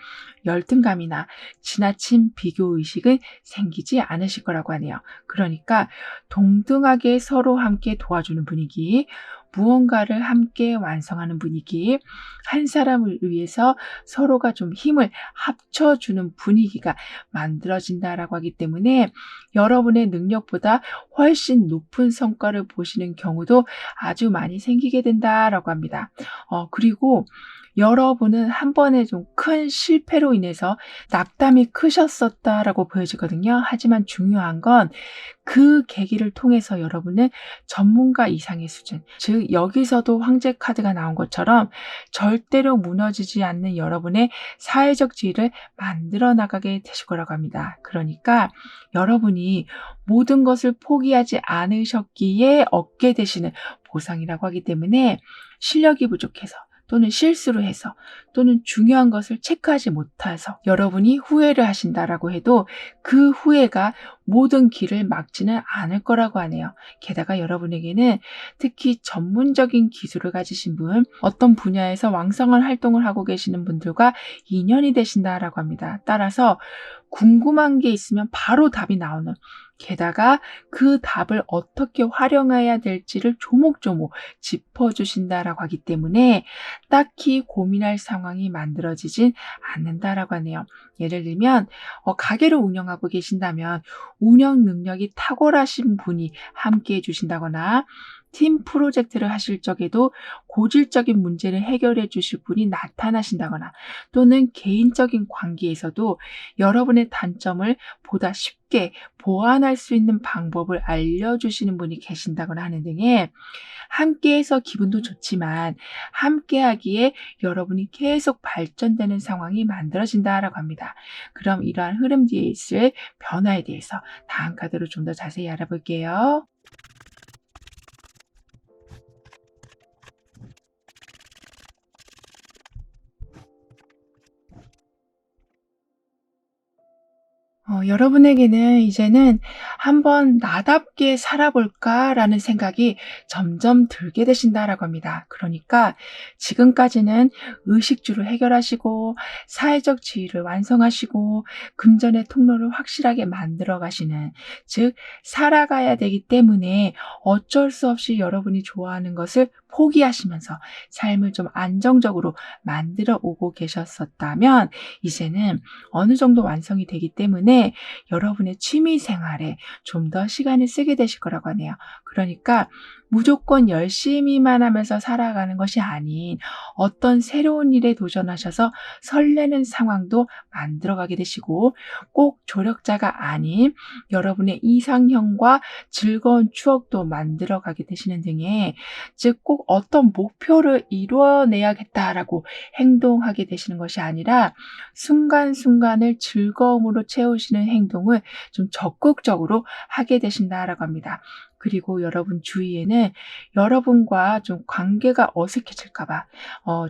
열등감이나 지나친 비교 의식은 생기지 않으실 거라고 하네요. 그러니까 동등하게 서로 함께 도와주는 분위기, 무언가를 함께 완성하는 분위기, 한 사람을 위해서 서로가 좀 힘을 합쳐주는 분위기가 만들어진다라고 하기 때문에 여러분의 능력보다 훨씬 높은 성과를 보시는 경우도 아주 많이 생기게 된다라고 합니다. 그리고 여러분은 한 번의 좀 큰 실패로 인해서 낙담이 크셨었다라고 보여지거든요. 하지만 중요한 건 그 계기를 통해서 여러분은 전문가 이상의 수준, 즉 여기서도 황제 카드가 나온 것처럼 절대로 무너지지 않는 여러분의 사회적 지위를 만들어 나가게 되실 거라고 합니다. 그러니까 여러분이 모든 것을 포기하지 않으셨기에 얻게 되시는 보상이라고 하기 때문에, 실력이 부족해서 또는 실수를 해서 또는 중요한 것을 체크하지 못해서 여러분이 후회를 하신다라고 해도 그 후회가 모든 길을 막지는 않을 거라고 하네요. 게다가 여러분에게는 특히 전문적인 기술을 가지신 분, 어떤 분야에서 왕성한 활동을 하고 계시는 분들과 인연이 되신다라고 합니다. 따라서 궁금한 게 있으면 바로 답이 나오는, 게다가 그 답을 어떻게 활용해야 될지를 조목조목 짚어주신다라고 하기 때문에 딱히 고민할 상황이 만들어지진 않는다라고 하네요. 예를 들면 가게를 운영하고 계신다면 운영 능력이 탁월하신 분이 함께 해주신다거나, 팀 프로젝트를 하실 적에도 고질적인 문제를 해결해 주실 분이 나타나신다거나, 또는 개인적인 관계에서도 여러분의 단점을 보다 쉽게 보완할 수 있는 방법을 알려주시는 분이 계신다거나 하는 등의, 함께해서 기분도 좋지만 함께하기에 여러분이 계속 발전되는 상황이 만들어진다라고 합니다. 그럼 이러한 흐름 뒤에 있을 변화에 대해서 다음 카드로 좀 더 자세히 알아볼게요. 여러분에게는 이제는 '한번 나답게 살아볼까?'라는 생각이 점점 들게 되신다라고 합니다. 그러니까 지금까지는 의식주를 해결하시고 사회적 지위를 완성하시고 금전의 통로를 확실하게 만들어 가시는, 즉 살아가야 되기 때문에 어쩔 수 없이 여러분이 좋아하는 것을 포기하시면서 삶을 좀 안정적으로 만들어 오고 계셨었다면, 이제는 어느 정도 완성이 되기 때문에 여러분의 취미 생활에 좀 더 시간을 쓰게 되실 거라고 하네요. 그러니까 무조건 열심히만 하면서 살아가는 것이 아닌 어떤 새로운 일에 도전하셔서 설레는 상황도 만들어가게 되시고, 꼭 조력자가 아닌 여러분의 이상형과 즐거운 추억도 만들어가게 되시는 등의, 즉 꼭 어떤 목표를 이루어내야겠다라고 행동하게 되시는 것이 아니라 순간순간을 즐거움으로 채우시는 행동을 좀 적극적으로 하게 되신다라고 합니다. 그리고 여러분 주위에는 여러분과 좀 관계가 어색해질까 봐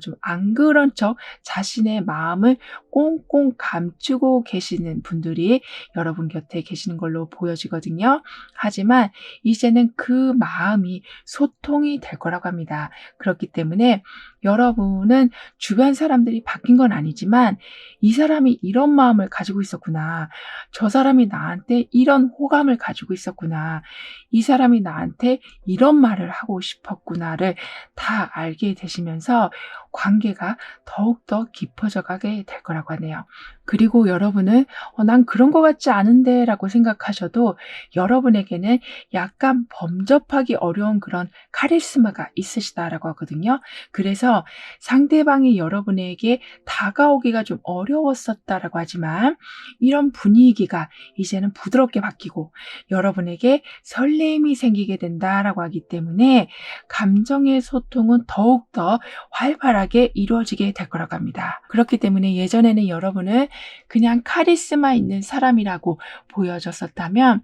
좀 안 그런 척 자신의 마음을 꽁꽁 감추고 계시는 분들이 여러분 곁에 계시는 걸로 보여지거든요. 하지만 이제는 그 마음이 소통이 될 거라고 합니다. 그렇기 때문에 여러분은 주변 사람들이 바뀐 건 아니지만 '이 사람이 이런 마음을 가지고 있었구나. 저 사람이 나한테 이런 호감을 가지고 있었구나. 이 사람이 나한테 이런 말을 하고 싶었구나.'를 다 알게 되시면서 관계가 더욱더 깊어져 가게 될 거라고 하네요. 그리고 여러분은 '난 그런 것 같지 않은데' 라고 생각하셔도 여러분에게는 약간 범접하기 어려운 그런 카리스마가 있으시다라고 하거든요. 그래서 상대방이 여러분에게 다가오기가 좀 어려웠었다라고 하지만, 이런 분위기가 이제는 부드럽게 바뀌고 여러분에게 설렘이 생기게 된다라고 하기 때문에 감정의 소통은 더욱더 활발하게 원활하게 이루어지게 될 거라고 합니다. 그렇기 때문에 예전에는 여러분은 그냥 카리스마 있는 사람이라고 보여졌었다면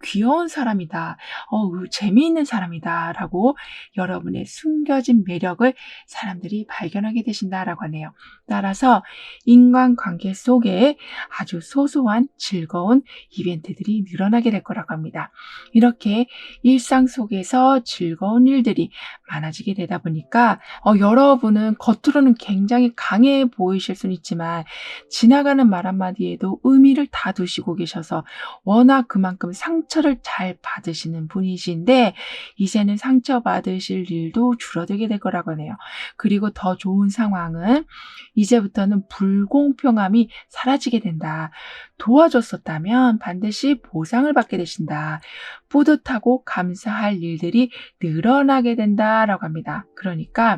귀여운 사람이다, 재미있는 사람이다 라고 여러분의 숨겨진 매력을 사람들이 발견하게 되신다라고 하네요. 따라서 인간관계 속에 아주 소소한 즐거운 이벤트들이 늘어나게 될 거라고 합니다. 이렇게 일상 속에서 즐거운 일들이 많아지게 되다 보니까 여러분은 겉으로는 굉장히 강해 보이실 수는 있지만 지나가는 말 한마디에도 의미를 다 두시고 계셔서 워낙 그만큼 상처를 잘 받으시는 분이신데 이제는 상처받으실 일도 줄어들게 될 거라고 하네요. 그리고 더 좋은 상황은 이제부터는 불공평함이 사라지게 된다. 도와줬었다면 반드시 보상을 받게 되신다. 뿌듯하고 감사할 일들이 늘어나게 된다라고 합니다. 그러니까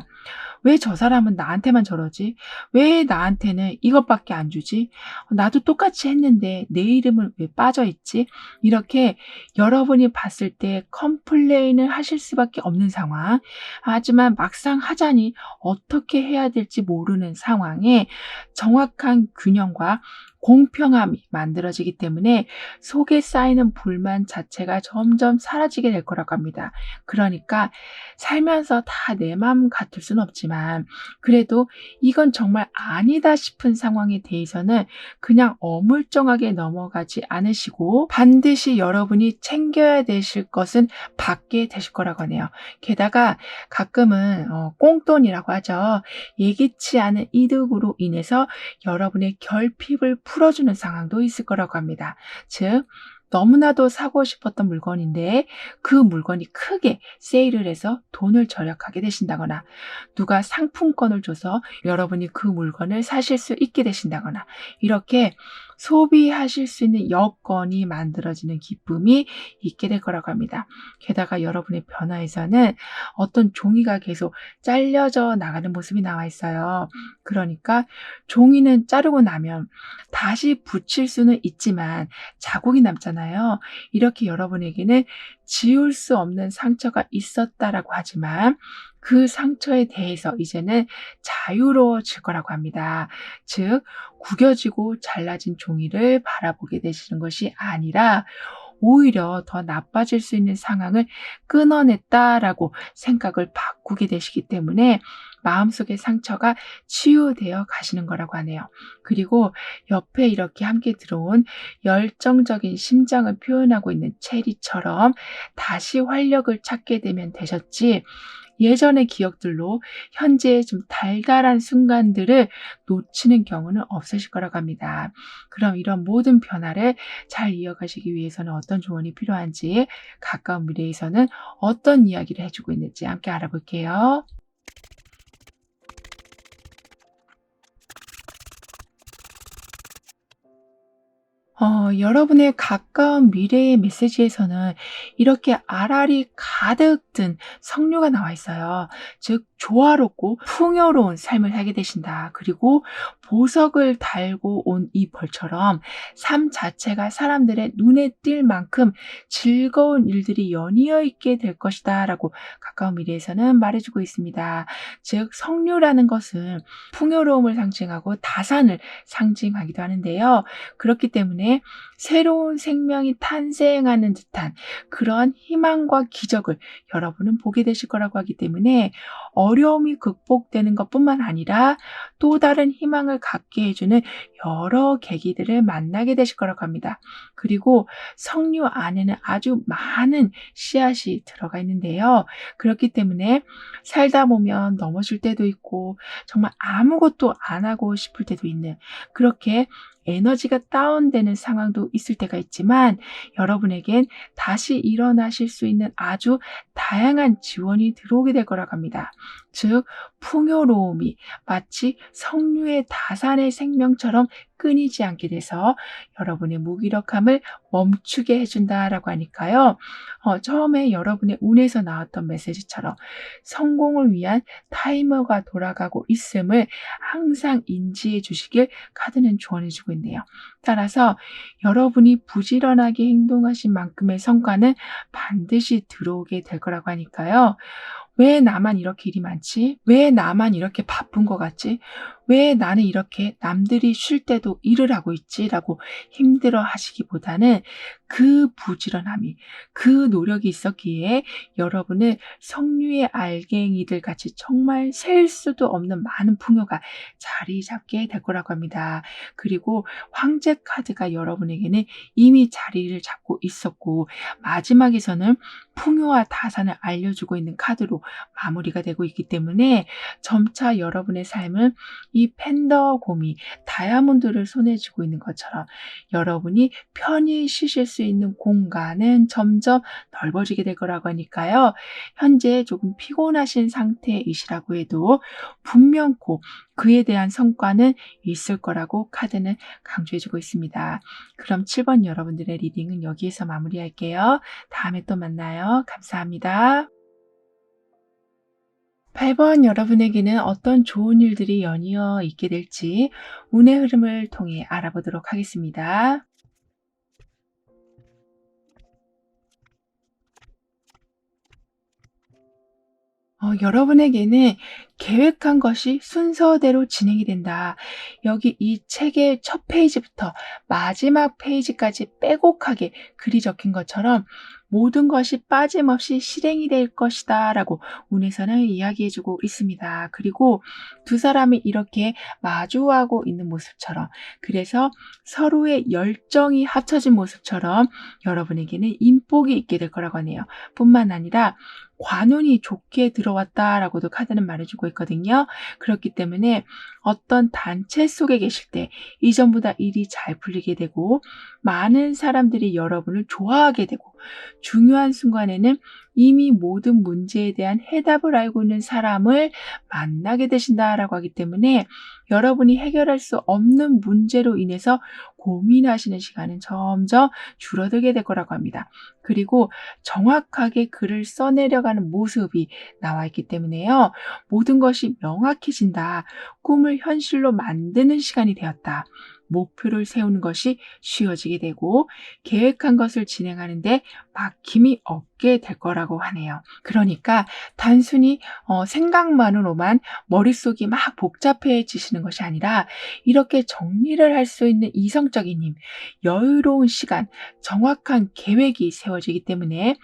왜 저 사람은 나한테만 저러지? 왜 나한테는 이것밖에 안 주지? 나도 똑같이 했는데 내 이름은 왜 빠져 있지? 이렇게 여러분이 봤을 때 컴플레인을 하실 수밖에 없는 상황. 하지만 막상 하자니 어떻게 해야 될지 모르는 상황에 정확한 균형과 공평함이 만들어지기 때문에 속에 쌓이는 불만 자체가 점점 사라지게 될 거라고 합니다. 그러니까 살면서 다 내 맘 같을 수는 없지만 그래도 이건 정말 아니다 싶은 상황에 대해서는 그냥 어물쩡하게 넘어가지 않으시고 반드시 여러분이 챙겨야 되실 것은 받게 되실 거라고 하네요. 게다가 가끔은 꽁돈이라고 하죠. 예기치 않은 이득으로 인해서 여러분의 결핍을 풀어주는 상황도 있을 거라고 합니다. 즉 너무나도 사고 싶었던 물건인데 그 물건이 크게 세일을 해서 돈을 절약하게 되신다거나 누가 상품권을 줘서 여러분이 그 물건을 사실 수 있게 되신다거나 이렇게 소비하실 수 있는 여건이 만들어지는 기쁨이 있게 될 거라고 합니다. 게다가 여러분의 변화에서는 어떤 종이가 계속 잘려져 나가는 모습이 나와 있어요. 그러니까 종이는 자르고 나면 다시 붙일 수는 있지만 자국이 남잖아요. 이렇게 여러분에게는 지울 수 없는 상처가 있었다라고 하지만 그 상처에 대해서 이제는 자유로워질 거라고 합니다. 즉 구겨지고 잘라진 종이를 바라보게 되시는 것이 아니라 오히려 더 나빠질 수 있는 상황을 끊어냈다라고 생각을 바꾸게 되시기 때문에 마음속의 상처가 치유되어 가시는 거라고 하네요. 그리고 옆에 이렇게 함께 들어온 열정적인 심장을 표현하고 있는 체리처럼 다시 활력을 찾게 되면 되셨지 예전의 기억들로 현재의 좀 달달한 순간들을 놓치는 경우는 없으실 거라고 합니다. 그럼 이런 모든 변화를 잘 이어가시기 위해서는 어떤 조언이 필요한지 가까운 미래에서는 어떤 이야기를 해주고 있는지 함께 알아볼게요. 여러분의 가까운 미래의 메시지에서는 이렇게 알알이 가득 든 석류가 나와 있어요. 즉 조화롭고 풍요로운 삶을 살게 되신다. 그리고 보석을 달고 온 이 벌처럼 삶 자체가 사람들의 눈에 띌 만큼 즐거운 일들이 연이어 있게 될 것이다 라고 가까운 미래에서는 말해주고 있습니다. 즉 석류라는 것은 풍요로움을 상징하고 다산을 상징하기도 하는데요. 그렇기 때문에 새로운 생명이 탄생하는 듯한 그런 희망과 기적을 여러분은 보게 되실 거라고 하기 때문에 어려움이 극복되는 것뿐만 아니라 또 다른 희망을 갖게 해주는 여러 계기들을 만나게 되실 거라고 합니다. 그리고 석류 안에는 아주 많은 씨앗이 들어가 있는데요. 그렇기 때문에 살다 보면 넘어질 때도 있고 정말 아무것도 안 하고 싶을 때도 있는 그렇게 에너지가 다운되는 상황도 있을 때가 있지만 여러분에겐 다시 일어나실 수 있는 아주 다양한 지원이 들어오게 될 거라고 합니다. 즉 풍요로움이 마치 석류의 다산의 생명처럼 끊이지 않게 돼서 여러분의 무기력함을 멈추게 해준다라고 하니까요. 처음에 여러분의 운에서 나왔던 메시지처럼 성공을 위한 타이머가 돌아가고 있음을 항상 인지해 주시길 카드는 조언해 주고 있네요. 따라서 여러분이 부지런하게 행동하신 만큼의 성과는 반드시 들어오게 될 거라고 하니까요. 왜 나만 이렇게 일이 많지? 왜 나만 이렇게 바쁜 것 같지? 왜 나는 이렇게 남들이 쉴 때도 일을 하고 있지? 라고 힘들어 하시기보다는 그 부지런함이, 그 노력이 있었기에 여러분을 석류의 알갱이들 같이 정말 셀 수도 없는 많은 풍요가 자리 잡게 될 거라고 합니다. 그리고 황제 카드가 여러분에게는 이미 자리를 잡고 있었고, 마지막에서는 풍요와 다산을 알려주고 있는 카드로 마무리가 되고 있기 때문에 점차 여러분의 삶은 이 펜더곰이 다이아몬드를 손에 쥐고 있는 것처럼 여러분이 편히 쉬실 수 있는 공간은 점점 넓어지게 될 거라고 하니까요. 현재 조금 피곤하신 상태이시라고 해도 분명코 그에 대한 성과는 있을 거라고 카드는 강조해 주고 있습니다. 그럼 7번 여러분들의 리딩은 여기에서 마무리할게요. 다음에 또 만나요. 감사합니다. 8번 여러분에게는 어떤 좋은 일들이 연이어 있게 될지 운의 흐름을 통해 알아보도록 하겠습니다. 여러분에게는 계획한 것이 순서대로 진행이 된다. 여기 이 책의 첫 페이지부터 마지막 페이지까지 빼곡하게 글이 적힌 것처럼 모든 것이 빠짐없이 실행이 될 것이다 라고 운에서는 이야기해주고 있습니다. 그리고 두 사람이 이렇게 마주하고 있는 모습처럼, 그래서 서로의 열정이 합쳐진 모습처럼 여러분에게는 인복이 있게 될 거라고 하네요. 뿐만 아니라 관운이 좋게 들어왔다라고도 카드는 말해주고 있거든요. 그렇기 때문에 어떤 단체 속에 계실 때 이전보다 일이 잘 풀리게 되고 많은 사람들이 여러분을 좋아하게 되고 중요한 순간에는 이미 모든 문제에 대한 해답을 알고 있는 사람을 만나게 되신다라고 하기 때문에 여러분이 해결할 수 없는 문제로 인해서 고민하시는 시간은 점점 줄어들게 될 거라고 합니다. 그리고 정확하게 글을 써내려가는 모습이 나와 있기 때문에요. 모든 것이 명확해진다. 꿈을 현실로 만드는 시간이 되었다. 목표를 세우는 것이 쉬워지게 되고 계획한 것을 진행하는데 막힘이 없게 될 거라고 하네요. 그러니까 단순히 생각만으로만 머릿속이 막 복잡해지시는 것이 아니라 이렇게 정리를 할 수 있는 이성적인 힘, 여유로운 시간, 정확한 계획이 세워지기 때문에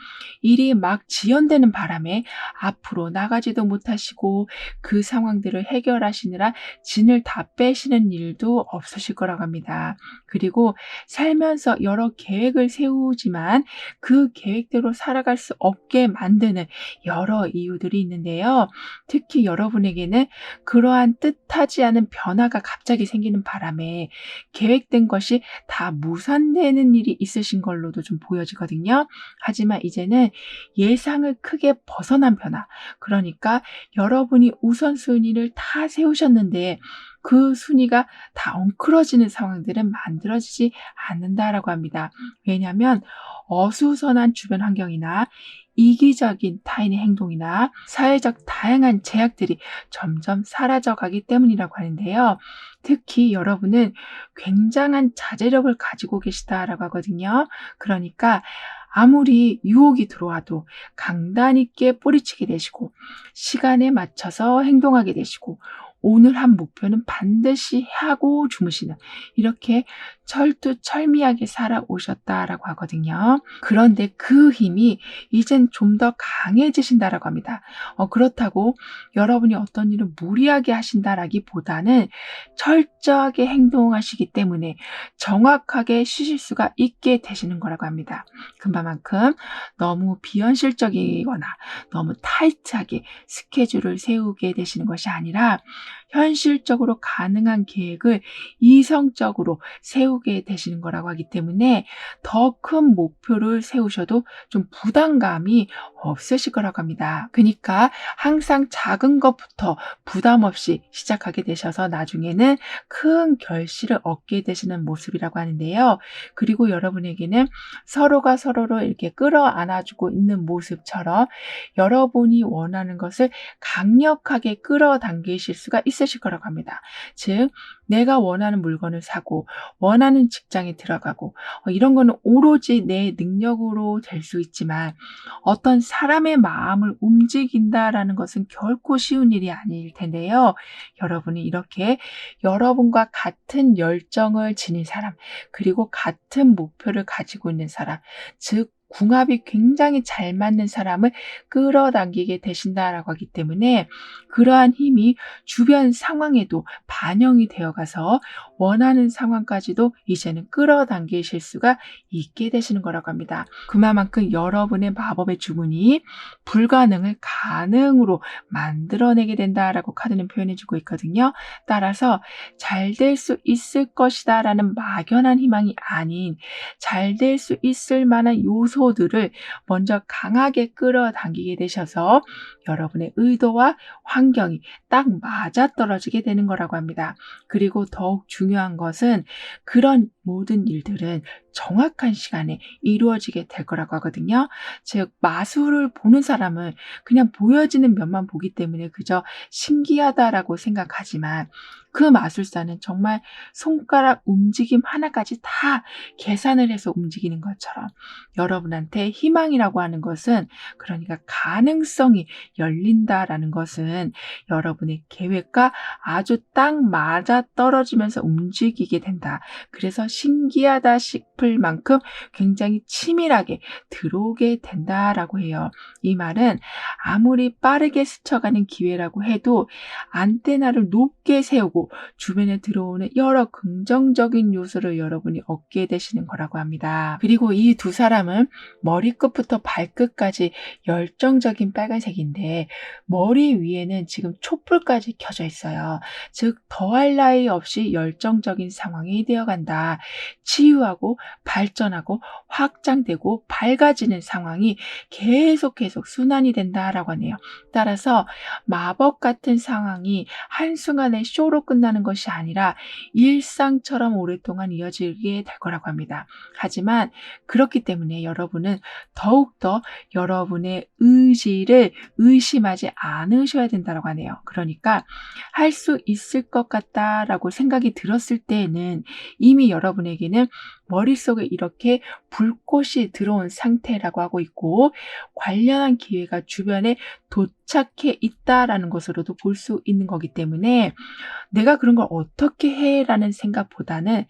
일이 막 지연되는 바람에 앞으로 나가지도 못하시고 그 상황들을 해결하시느라 진을 다 빼시는 일도 없으실 거라고 합니다. 그리고 살면서 여러 계획을 세우지만 그 계획대로 살아갈 수 없게 만드는 여러 이유들이 있는데요. 특히 여러분에게는 그러한 뜻하지 않은 변화가 갑자기 생기는 바람에 계획된 것이 다 무산되는 일이 있으신 걸로도 좀 보여지거든요. 하지만 이제는 예상을 크게 벗어난 변화, 그러니까 여러분이 우선순위를 다 세우셨는데 그 순위가 다 엉클어지는 상황들은 만들어지지 않는다라고 합니다. 왜냐하면 어수선한 주변 환경이나 이기적인 타인의 행동이나 사회적 다양한 제약들이 점점 사라져가기 때문이라고 하는데요. 특히 여러분은 굉장한 자제력을 가지고 계시다라고 하거든요. 그러니까 아무리 유혹이 들어와도 강단 있게 뿌리치게 되시고 시간에 맞춰서 행동하게 되시고 오늘 한 목표는 반드시 하고 주무시는, 이렇게 철두철미하게 살아오셨다라고 하거든요. 그런데 그 힘이 이젠 좀 더 강해지신다라고 합니다. 그렇다고 여러분이 어떤 일을 무리하게 하신다라기보다는 철저하게 행동하시기 때문에 정확하게 쉬실 수가 있게 되시는 거라고 합니다. 그만큼 너무 비현실적이거나 너무 타이트하게 스케줄을 세우게 되시는 것이 아니라 현실적으로 가능한 계획을 이성적으로 세우게 되시는 거라고 하기 때문에 더 큰 목표를 세우셔도 좀 부담감이 없으실 거라고 합니다. 그러니까 항상 작은 것부터 부담 없이 시작하게 되셔서 나중에는 큰 결실을 얻게 되시는 모습이라고 하는데요. 그리고 여러분에게는 서로가 서로를 이렇게 끌어안아주고 있는 모습처럼 여러분이 원하는 것을 강력하게 끌어당기실 수가 있을 있으실 거라고 합니다. 즉 내가 원하는 물건을 사고 원하는 직장에 들어가고 이런 거는 오로지 내 능력으로 될 수 있지만 어떤 사람의 마음을 움직인다라는 것은 결코 쉬운 일이 아닐 텐데요. 여러분이 이렇게 여러분과 같은 열정을 지닌 사람, 그리고 같은 목표를 가지고 있는 사람, 즉 궁합이 굉장히 잘 맞는 사람을 끌어당기게 되신다라고 하기 때문에 그러한 힘이 주변 상황에도 반영이 되어 가서 원하는 상황까지도 이제는 끌어당기실 수가 있게 되시는 거라고 합니다. 그만큼 여러분의 마법의 주문이 불가능을 가능으로 만들어내게 된다라고 카드는 표현해 주고 있거든요. 따라서 잘 될 수 있을 것이다 라는 막연한 희망이 아닌 잘 될 수 있을 만한 요소들을 먼저 강하게 끌어당기게 되셔서 여러분의 의도와 환경이 딱 맞아떨어지게 되는 거라고 합니다. 그리고 더욱 중요한 것은 그런 모든 일들은 정확한 시간에 이루어지게 될 거라고 하거든요. 즉 마술을 보는 사람은 그냥 보여지는 면만 보기 때문에 그저 신기하다라고 생각하지만 그 마술사는 정말 손가락 움직임 하나까지 다 계산을 해서 움직이는 것처럼 여러분한테 희망이라고 하는 것은, 그러니까 가능성이 열린다라는 것은 여러분의 계획과 아주 딱 맞아 떨어지면서 움직이게 된다. 그래서 신기하다 싶을 만큼 굉장히 치밀하게 들어오게 된다라고 해요. 이 말은 아무리 빠르게 스쳐가는 기회라고 해도 안테나를 높게 세우고 주변에 들어오는 여러 긍정적인 요소를 여러분이 얻게 되시는 거라고 합니다. 그리고 이 두 사람은 머리끝부터 발끝까지 열정적인 빨간색인데 머리 위에는 지금 촛불까지 켜져 있어요. 즉 더할 나위 없이 열정적인 상황이 되어간다. 치유하고 발전하고 확장되고 밝아지는 상황이 계속 순환이 된다라고 하네요. 따라서 마법 같은 상황이 한순간에 쇼로 끝나는 것이 아니라 일상처럼 오랫동안 이어지게 될 거라고 합니다. 하지만 그렇기 때문에 여러분은 더욱더 여러분의 의지를 의심하지 않으셔야 된다고 하네요. 그러니까 할 수 있을 것 같다라고 생각이 들었을 때에는 이미 여러분에게는 머릿속에 이렇게 불꽃이 들어온 상태라고 하고 있고 관련한 기회가 주변에 도착해 있다라는 것으로도 볼 수 있는 거기 때문에 내가 그런 걸 어떻게 해? 라는 생각보다는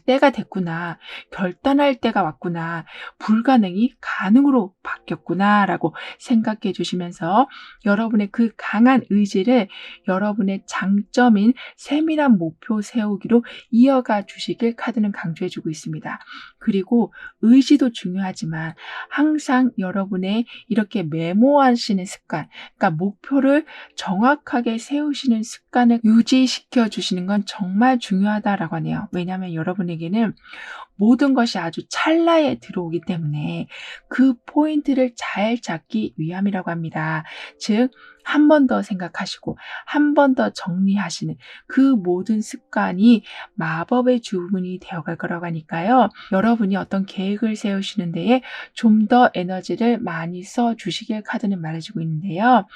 때가 됐구나. 결단할 때가 왔구나. 불가능이 가능으로 바뀌었구나. 라고 생각해 주시면서 여러분의 그 강한 의지를 여러분의 장점인 세밀한 목표 세우기로 이어가 주시길 카드는 강조해 주고 있습니다. 그리고 의지도 중요하지만 항상 여러분의 이렇게 메모하시는 습관, 그러니까 목표를 정확하게 세우시는 습관을 유지시켜 주시는 건 정말 중요하다라고 하네요. 왜냐하면 여러분에게는 모든 것이 아주 찰나에 들어오기 때문에 그 포인트를 잘 잡기 위함이라고 합니다. 즉, 한 번 더 생각하시고 한 번 더 정리하시는 그 모든 습관이 마법의 주문이 되어갈 거라고 하니까요. 여러분이 어떤 계획을 세우시는 데에 좀 더 에너지를 많이 써주시길 카드는 말해주고 있는데요.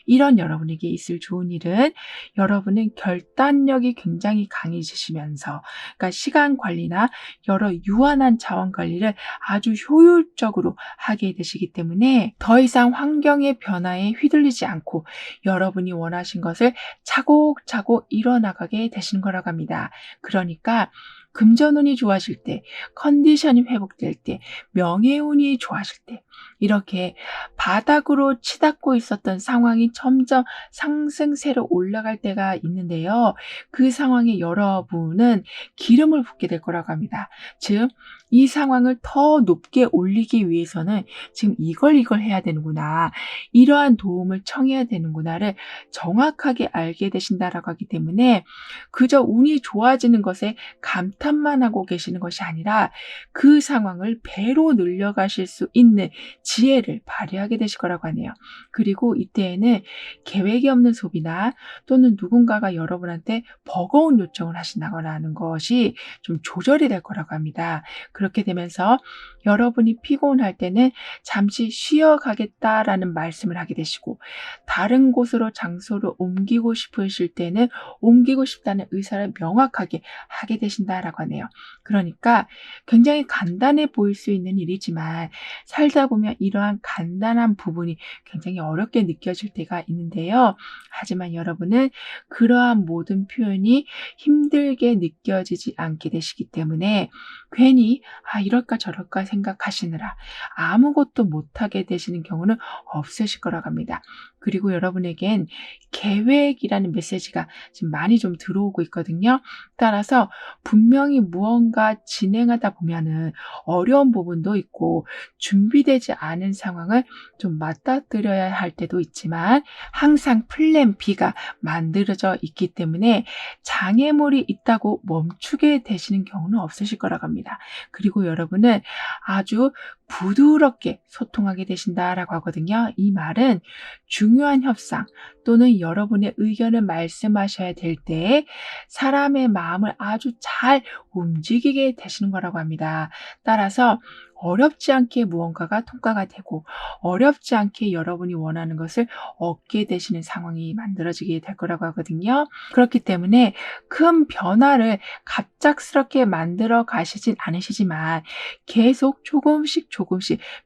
이런 여러분에게 있을 좋은 일은 여러분은 결단력이 굉장히 강해지시면서 그러니까 시간 관리나 여러 유한한 자원 관리를 아주 효율적으로 하게 되시기 때문에 더 이상 환경의 변화에 휘둘리지 않고 여러분이 원하신 것을 차곡차곡 이뤄나가게 되시는 거라고 합니다. 그러니까 금전운이 좋아질 때, 컨디션이 회복될 때, 명예운이 좋아질 때 이렇게 바닥으로 치닫고 있었던 상황이 점점 상승세로 올라갈 때가 있는데요. 그 상황에 여러분은 기름을 붓게 될 거라고 합니다. 즉, 이 상황을 더 높게 올리기 위해서는 지금 이걸 해야 되는구나. 이러한 도움을 청해야 되는구나를 정확하게 알게 되신다라고 하기 때문에 그저 운이 좋아지는 것에 감탄만 하고 계시는 것이 아니라 그 상황을 배로 늘려가실 수 있는 지혜를 발휘하게 되실 거라고 하네요. 그리고 이때에는 계획이 없는 소비나 또는 누군가가 여러분한테 버거운 요청을 하신다거나 하는 것이 좀 조절이 될 거라고 합니다. 그렇게 되면서 여러분이 피곤할 때는 잠시 쉬어가겠다라는 말씀을 하게 되시고, 다른 곳으로 장소를 옮기고 싶으실 때는 옮기고 싶다는 의사를 명확하게 하게 되신다라고 하네요. 그러니까 굉장히 간단해 보일 수 있는 일이지만 살다 보면 이러한 간단한 부분이 굉장히 어렵게 느껴질 때가 있는데요. 하지만 여러분은 그러한 모든 표현이 힘들게 느껴지지 않게 되시기 때문에 괜히 이럴까 저럴까 생각하시느라 아무것도 못하게 되시는 경우는 없으실 거라고 합니다. 그리고 여러분에겐 계획이라는 메시지가 지금 많이 좀 들어오고 있거든요. 따라서 분명히 무언가 진행하다 보면은 어려운 부분도 있고 준비되지 않은 상황을 좀 맞닥뜨려야 할 때도 있지만 항상 플랜 B가 만들어져 있기 때문에 장애물이 있다고 멈추게 되시는 경우는 없으실 거라고 합니다. 그리고 여러분은 아주 부드럽게 소통하게 되신다라고 하거든요. 이 말은 중요한 협상 또는 여러분의 의견을 말씀하셔야 될 때 사람의 마음을 아주 잘 움직이게 되시는 거라고 합니다. 따라서 어렵지 않게 무언가가 통과가 되고 어렵지 않게 여러분이 원하는 것을 얻게 되시는 상황이 만들어지게 될 거라고 하거든요. 그렇기 때문에 큰 변화를 갑작스럽게 만들어 가시진 않으시지만 계속 조금씩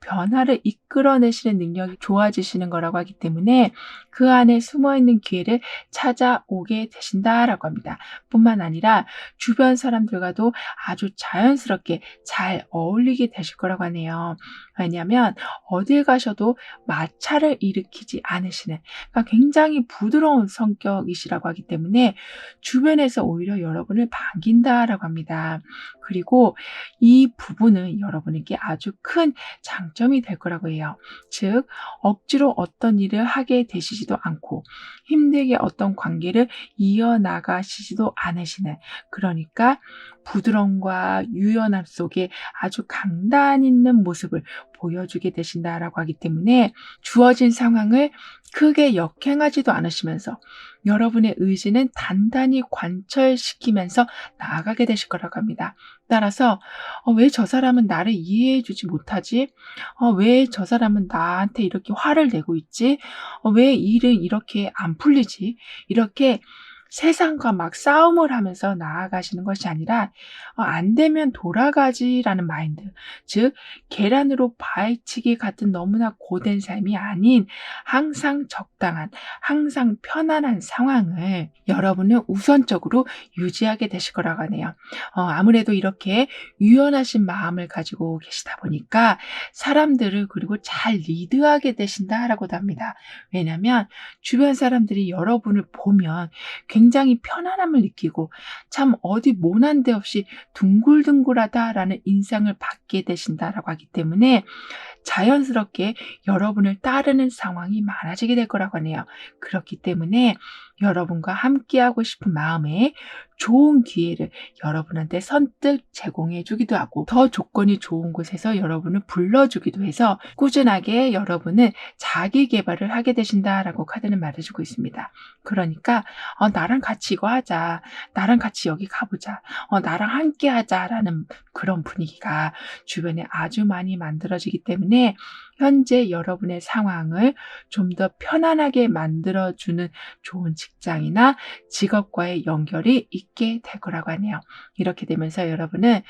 변화를 이끌어내시는 능력이 좋아지시는 거라고 하기 때문에 그 안에 숨어있는 기회를 찾아오게 되신다라고 합니다. 뿐만 아니라 주변 사람들과도 아주 자연스럽게 잘 어울리게 되실 거라고 하네요. 왜냐하면 어딜 가셔도 마찰을 일으키지 않으시는, 그러니까 굉장히 부드러운 성격이시라고 하기 때문에 주변에서 오히려 여러분을 반긴다라고 합니다. 그리고 이 부분은 여러분에게 아주 큰 장점이 될 거라고 해요. 즉, 억지로 어떤 일을 하게 되시지도 않고 힘들게 어떤 관계를 이어나가시지도 않으시는, 그러니까 부드러움과 유연함 속에 아주 강단 있는 모습을 보여주게 되신다라고 하기 때문에 주어진 상황을 크게 역행하지도 않으시면서 여러분의 의지는 단단히 관철시키면서 나아가게 되실 거라고 합니다. 따라서 왜 저 사람은 나를 이해해 주지 못하지? 왜 저 사람은 나한테 이렇게 화를 내고 있지? 왜 일은 이렇게 안 풀리지? 이렇게 세상과 막 싸움을 하면서 나아가시는 것이 아니라 안 되면 돌아가지라는 마인드, 즉 계란으로 바위치기 같은 너무나 고된 삶이 아닌 항상 적당한, 항상 편안한 상황을 여러분은 우선적으로 유지하게 되실 거라고 하네요. 아무래도 이렇게 유연하신 마음을 가지고 계시다 보니까 사람들을 그리고 잘 리드하게 되신다라고도 합니다. 왜냐하면 주변 사람들이 여러분을 보면 굉장히 편안함을 느끼고 참 어디 모난 데 없이 둥글둥글하다라는 인상을 받게 되신다라고 하기 때문에 자연스럽게 여러분을 따르는 상황이 많아지게 될 거라고 하네요. 그렇기 때문에 여러분과 함께하고 싶은 마음에 좋은 기회를 여러분한테 선뜻 제공해 주기도 하고 더 조건이 좋은 곳에서 여러분을 불러주기도 해서 꾸준하게 여러분은 자기 개발을 하게 되신다라고 카드는 말해주고 있습니다. 그러니까 나랑 같이 이거 하자, 나랑 같이 여기 가보자, 나랑 함께 하자라는 그런 분위기가 주변에 아주 많이 만들어지기 때문에 현재 여러분의 상황을 좀 더 편안하게 만들어주는 좋은 직장이나 직업과의 연결이 있게 될 거라고 하네요. 이렇게 되면서 여러분은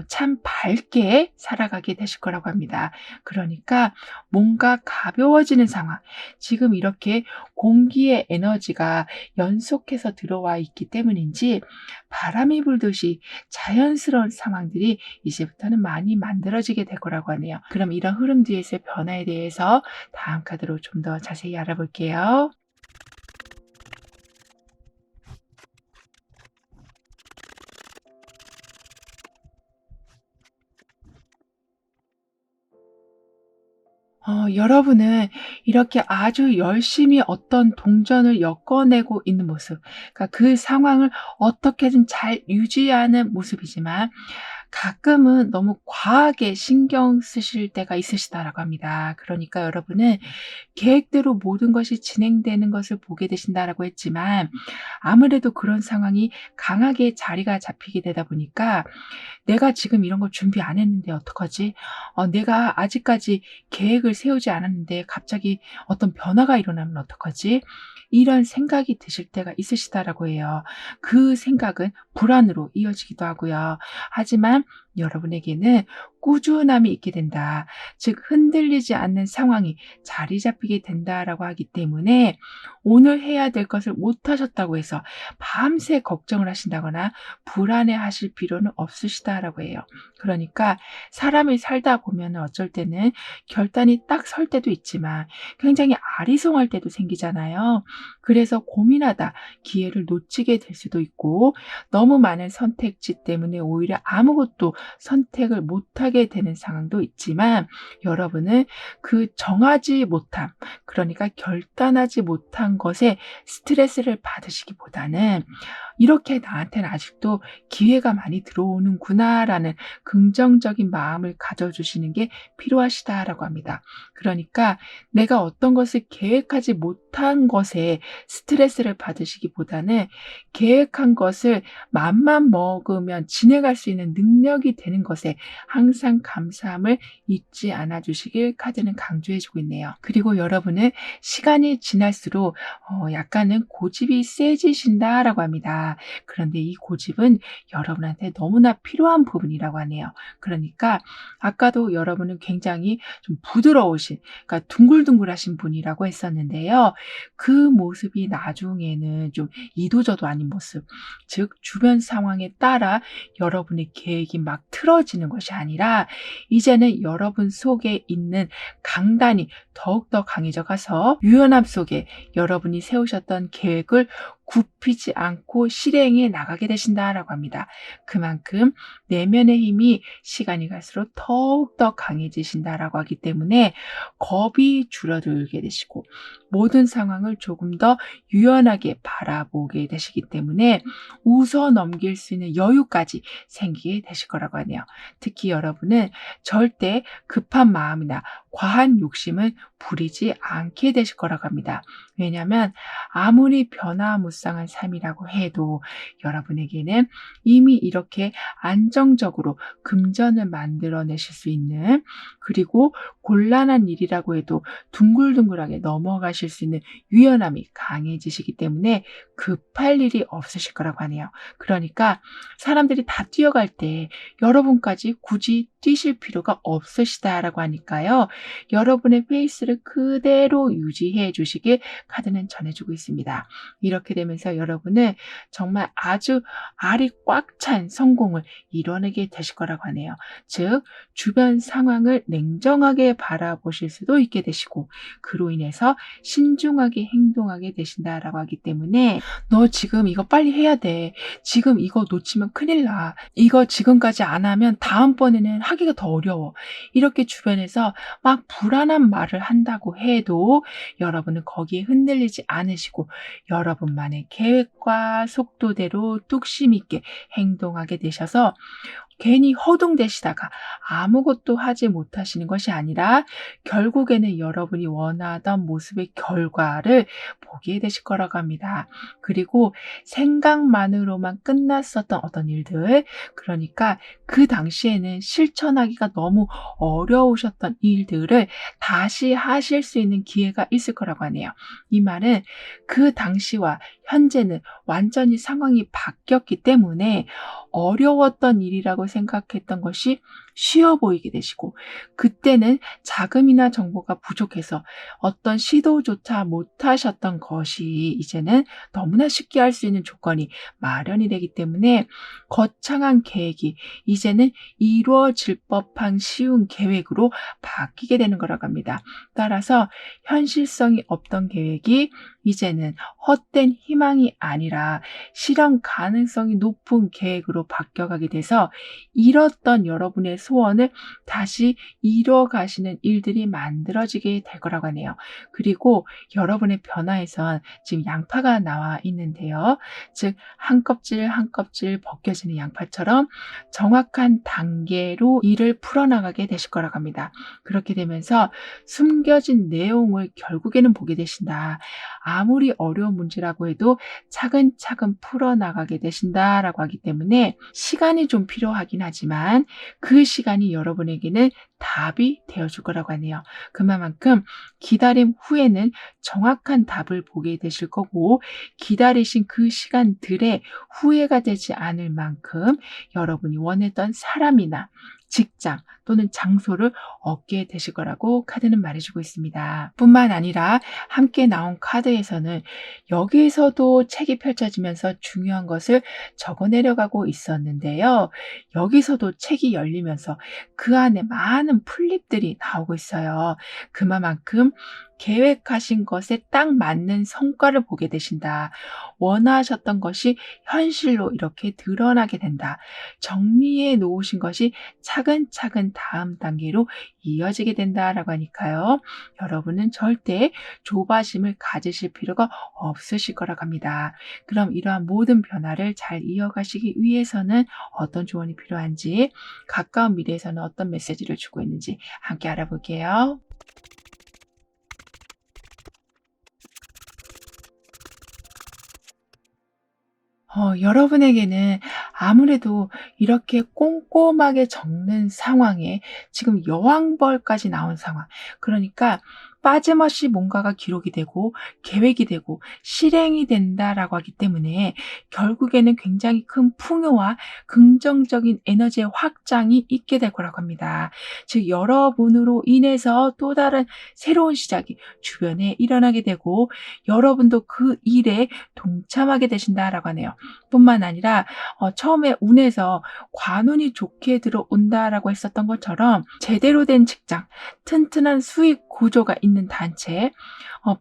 참 밝게 살아가게 되실 거라고 합니다. 그러니까 뭔가 가벼워지는 상황, 지금 이렇게 공기의 에너지가 연속해서 들어와 있기 때문인지 바람이 불듯이 자연스러운 상황들이 이제부터는 많이 만들어지게 될 거라고 하네요. 그럼 이런 흐름 뒤에서의 변화에 대해서 다음 카드로 좀 더 자세히 알아볼게요. 여러분은 이렇게 아주 열심히 어떤 동전을 엮어내고 있는 모습, 그러니까 그 상황을 어떻게든 잘 유지하는 모습이지만 가끔은 너무 과하게 신경 쓰실 때가 있으시다라고 합니다. 그러니까 여러분은 계획대로 모든 것이 진행되는 것을 보게 되신다라고 했지만 아무래도 그런 상황이 강하게 자리가 잡히게 되다 보니까 '내가 지금 이런 걸 준비 안 했는데 어떡하지? 내가 아직까지 계획을 세우지 않았는데 갑자기 어떤 변화가 일어나면 어떡하지?' 이런 생각이 드실 때가 있으시다라고 해요. 그 생각은 불안으로 이어지기도 하고요. 하지만 여러분에게는 꾸준함이 있게 된다. 즉 흔들리지 않는 상황이 자리 잡히게 된다라고 하기 때문에 오늘 해야 될 것을 못 하셨다고 해서 밤새 걱정을 하신다거나 불안해하실 필요는 없으시다라고 해요. 그러니까 사람이 살다 보면 어쩔 때는 결단이 딱 설 때도 있지만 굉장히 아리송할 때도 생기잖아요. 그래서 고민하다 기회를 놓치게 될 수도 있고 너무 많은 선택지 때문에 오히려 아무것도 선택을 못하게 되는 상황도 있지만 여러분은 그 정하지 못함, 그러니까 결단하지 못한 것에 스트레스를 받으시기보다는 '이렇게 나한테는 아직도 기회가 많이 들어오는구나.'라는 긍정적인 마음을 가져주시는 게 필요하시다라고 합니다. 그러니까 내가 어떤 것을 계획하지 못한 것에 스트레스를 받으시기보다는 계획한 것을 맘만 먹으면 진행할 수 있는 능력이 되는 것에 항상 감사함을 잊지 않아 주시길 카드는 강조해 주고 있네요. 그리고 여러분은 시간이 지날수록 약간은 고집이 세지신다라고 합니다. 그런데 이 고집은 여러분한테 너무나 필요한 부분이라고 하네요. 그러니까 아까도 여러분은 굉장히 좀 부드러우신, 그러니까 둥글둥글하신 분이라고 했었는데요. 그 모습이 나중에는 좀 이도저도 아닌 모습, 즉 주변 상황에 따라 여러분의 계획이 막 틀어지는 것이 아니라 이제는 여러분 속에 있는 강단이 더욱더 강해져 가서 유연함 속에 여러분이 세우셨던 계획을 굽히지 않고 실행해 나가게 되신다라고 합니다. 그만큼 내면의 힘이 시간이 갈수록 더욱더 강해지신다라고 하기 때문에 겁이 줄어들게 되시고 모든 상황을 조금 더 유연하게 바라보게 되시기 때문에 웃어 넘길 수 있는 여유까지 생기게 되실 거라고 하네요. 특히 여러분은 절대 급한 마음이나 과한 욕심은 부리지 않게 되실 거라고 합니다. 왜냐하면 아무리 변화무쌍한 삶이라고 해도 여러분에게는 이미 이렇게 안정적으로 금전을 만들어내실 수 있는, 그리고 곤란한 일이라고 해도 둥글둥글하게 넘어가실 수 있는 유연함이 강해지시기 때문에 급할 일이 없으실 거라고 하네요. 그러니까 사람들이 다 뛰어갈 때 여러분까지 굳이 뛰실 필요가 없으시다라고 하니까요. 여러분의 페이스를 그대로 유지해 주시길 카드는 전해주고 있습니다. 이렇게 되면서 여러분은 정말 아주 알이 꽉 찬 성공을 이뤄내게 되실 거라고 하네요. 즉 주변 상황을 냉정하게 바라보실 수도 있게 되시고 그로 인해서 신중하게 행동하게 되신다라고 하기 때문에 "너 지금 이거 빨리 해야 돼. 지금 이거 놓치면 큰일 나. 이거 지금까지 안 하면 다음번에는 하기가 더 어려워." 이렇게 주변에서 막 불안한 말을 한다고 해도 여러분은 거기에 흔들리지 않으시고 여러분만의 계획과 속도대로 뚝심 있게 행동하게 되셔서 괜히 허둥대시다가 아무것도 하지 못하시는 것이 아니라 결국에는 여러분이 원하던 모습의 결과를 보게 되실 거라고 합니다. 그리고 생각만으로만 끝났었던 어떤 일들, 그러니까 그 당시에는 실천하기가 너무 어려우셨던 일들을 다시 하실 수 있는 기회가 있을 거라고 하네요. 이 말은 그 당시와 현재는 완전히 상황이 바뀌었기 때문에 어려웠던 일이라고 생각했던 것이 쉬워 보이게 되시고 그때는 자금이나 정보가 부족해서 어떤 시도조차 못하셨던 것이 이제는 너무나 쉽게 할 수 있는 조건이 마련이 되기 때문에 거창한 계획이 이제는 이루어질 법한 쉬운 계획으로 바뀌게 되는 거라고 합니다. 따라서 현실성이 없던 계획이 이제는 헛된 희망이 아니라 실현 가능성이 높은 계획으로 바뀌어가게 돼서 잃었던 여러분의 소원을 다시 이뤄가시는 일들이 만들어지게 될 거라고 하네요. 그리고 여러분의 변화에선 지금 양파가 나와 있는데요. 즉 한 껍질 한 껍질 벗겨지는 양파처럼 정확한 단계로 일을 풀어나가게 되실 거라고 합니다. 그렇게 되면서 숨겨진 내용을 결국에는 보게 되신다. 아무리 어려운 문제라고 해도 차근차근 풀어나가게 되신다라고 하기 때문에 시간이 좀 필요하긴 하지만 그 시간이 여러분에게는 답이 되어줄 거라고 하네요. 그만큼 기다림 후에는 정확한 답을 보게 되실 거고 기다리신 그 시간들에 후회가 되지 않을 만큼 여러분이 원했던 사람이나 직장 또는 장소를 얻게 되실 거라고 카드는 말해주고 있습니다. 뿐만 아니라 함께 나온 카드에서는 여기에서도 책이 펼쳐지면서 중요한 것을 적어내려가고 있었는데요. 여기서도 책이 열리면서 그 안에 많은 풀립들이 나오고 있어요. 그만큼 계획하신 것에 딱 맞는 성과를 보게 되신다. 원하셨던 것이 현실로 이렇게 드러나게 된다. 정리해 놓으신 것이 차근차근 다음 단계로 이어지게 된다라고 하니까요. 여러분은 절대 조바심을 가지실 필요가 없으실 거라고 합니다. 그럼 이러한 모든 변화를 잘 이어가시기 위해서는 어떤 조언이 필요한지, 가까운 미래에서는 어떤 메시지를 주고 있는지 함께 알아볼게요. 여러분에게는 아무래도 이렇게 꼼꼼하게 적는 상황에 지금 여왕벌까지 나온 상황. 그러니까 빠짐없이 뭔가가 기록이 되고 계획이 되고 실행이 된다라고 하기 때문에 결국에는 굉장히 큰 풍요와 긍정적인 에너지의 확장이 있게 될 거라고 합니다. 즉 여러분으로 인해서 또 다른 새로운 시작이 주변에 일어나게 되고 여러분도 그 일에 동참하게 되신다라고 하네요. 뿐만 아니라 처음에 운에서 관운이 좋게 들어온다라고 했었던 것처럼 제대로 된 직장, 튼튼한 수익 구조가 있는 단체,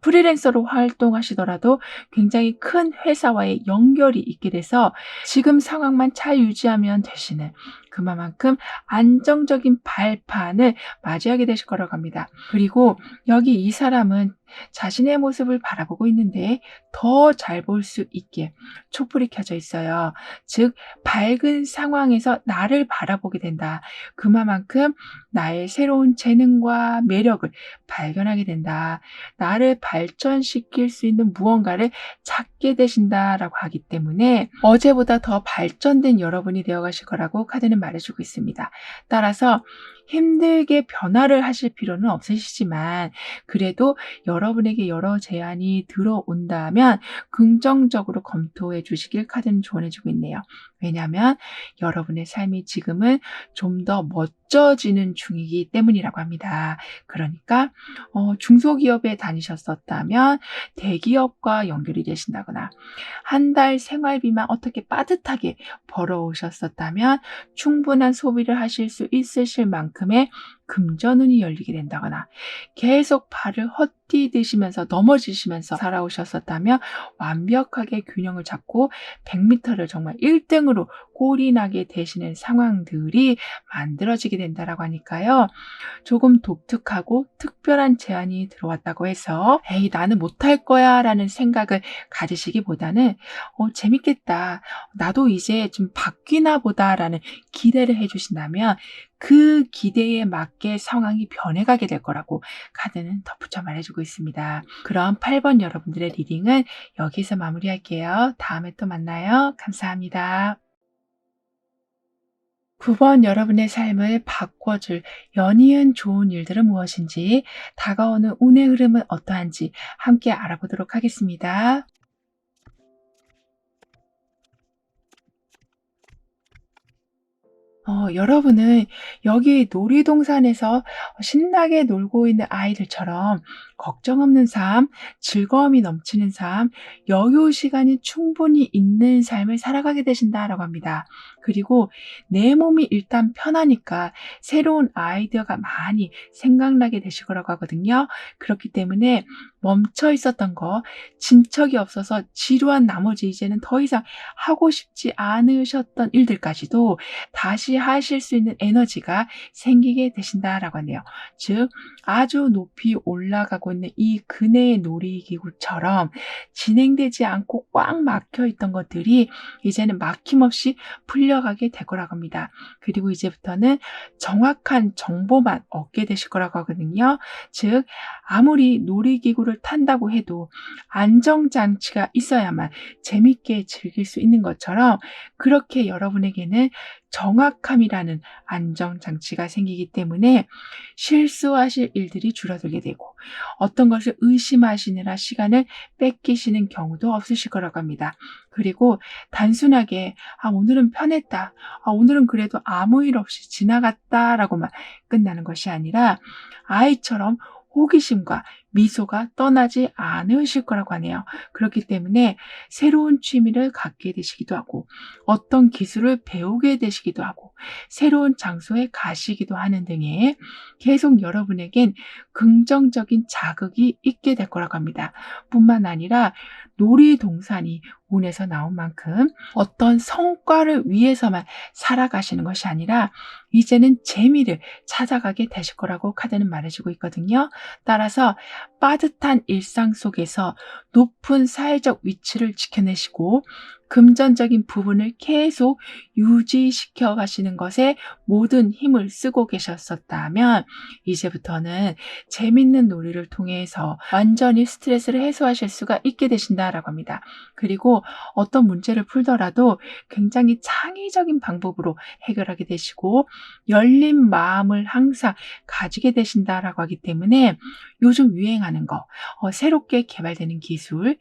프리랜서로 활동하시더라도 굉장히 큰 회사와의 연결이 있게 돼서 지금 상황만 잘 유지하면 되시는 그만큼 안정적인 발판을 맞이하게 되실 거라고 합니다. 그리고 여기 이 사람은 자신의 모습을 바라보고 있는데 더 잘 볼 수 있게 촛불이 켜져 있어요. 즉 밝은 상황에서 나를 바라보게 된다. 그만큼 나의 새로운 재능과 매력을 발견하게 된다. 나를 발전시킬 수 있는 무언가를 찾게 되신다라고 하기 때문에 어제보다 더 발전된 여러분이 되어가실 거라고 카드는 말해주고 있습니다. 따라서 힘들게 변화를 하실 필요는 없으시지만 그래도 여러분에게 여러 제안이 들어온다면 긍정적으로 검토해 주시길 카드는 조언해주고 있네요. 왜냐하면 여러분의 삶이 지금은 좀 더 멋져지는 중이기 때문이라고 합니다. 그러니까 중소기업에 다니셨었다면 대기업과 연결이 되신다거나 한 달 생활비만 어떻게 빠듯하게 벌어오셨었다면 충분한 소비를 하실 수 있으실 만큼의 금전운이 열리게 된다거나 계속 발을 헛디디시면서 넘어지시면서 살아오셨었다면 완벽하게 균형을 잡고 100m를 정말 1등으로 골이 나게 되시는 상황들이 만들어지게 된다라고 하니까요. 조금 독특하고 특별한 제안이 들어왔다고 해서 에이 나는 못할 거야 라는 생각을 가지시기보다는 재밌겠다. 나도 이제 좀 바뀌나 보다 라는 기대를 해주신다면 그 기대에 맞게 상황이 변해가게 될 거라고 카드는 덧붙여 말해주고 있습니다. 그럼 8번 여러분들의 리딩은 여기서 마무리할게요. 다음에 또 만나요. 감사합니다. 9번 여러분의 삶을 바꿔줄 연이은 좋은 일들은 무엇인지, 다가오는 운의 흐름은 어떠한지 함께 알아보도록 하겠습니다. 여러분은 여기 놀이동산에서 신나게 놀고 있는 아이들처럼 걱정 없는 삶, 즐거움이 넘치는 삶, 여유 시간이 충분히 있는 삶을 살아가게 되신다라고 합니다. 그리고 내 몸이 일단 편하니까 새로운 아이디어가 많이 생각나게 되실 거라고 하거든요. 그렇기 때문에 멈춰 있었던 거, 진척이 없어서 지루한 나머지 이제는 더 이상 하고 싶지 않으셨던 일들까지도 다시 감시하실 수 있는 에너지가 생기게 되신다라고 하네요. 즉 아주 높이 올라가고 있는 이 근해의 놀이기구처럼 진행되지 않고 꽉 막혀 있던 것들이 이제는 막힘없이 풀려가게 될 거라고 합니다. 그리고 이제부터는 정확한 정보만 얻게 되실 거라고 하거든요. 즉 아무리 놀이기구를 탄다고 해도 안정장치가 있어야만 재밌게 즐길 수 있는 것처럼, 그렇게 여러분에게는 정확함이라는 안정장치가 생기기 때문에 실수하실 일들이 줄어들게 되고, 어떤 것을 의심하시느라 시간을 뺏기시는 경우도 없으실 거라고 합니다. 그리고 단순하게 오늘은 편했다, 오늘은 그래도 아무 일 없이 지나갔다라고만 끝나는 것이 아니라 아이처럼 호기심과 미소가 떠나지 않으실 거라고 하네요. 그렇기 때문에 새로운 취미를 갖게 되시기도 하고, 어떤 기술을 배우게 되시기도 하고, 새로운 장소에 가시기도 하는 등의 계속 여러분에겐 긍정적인 자극이 있게 될 거라고 합니다. 뿐만 아니라 놀이동산이 운에서 나온 만큼 어떤 성과를 위해서만 살아가시는 것이 아니라 이제는 재미를 찾아가게 되실 거라고 카드는 말해주고 있거든요. 따라서 빠듯한 일상 속에서 높은 사회적 위치를 지켜내시고 금전적인 부분을 계속 유지시켜 가시는 것에 모든 힘을 쓰고 계셨었다면, 이제부터는 재밌는 놀이를 통해서 완전히 스트레스를 해소하실 수가 있게 되신다라고 합니다. 그리고 어떤 문제를 풀더라도 굉장히 창의적인 방법으로 해결하게 되시고 열린 마음을 항상 가지게 되신다라고 하기 때문에 요즘 유행하는 거, 새롭게 개발되는 기술,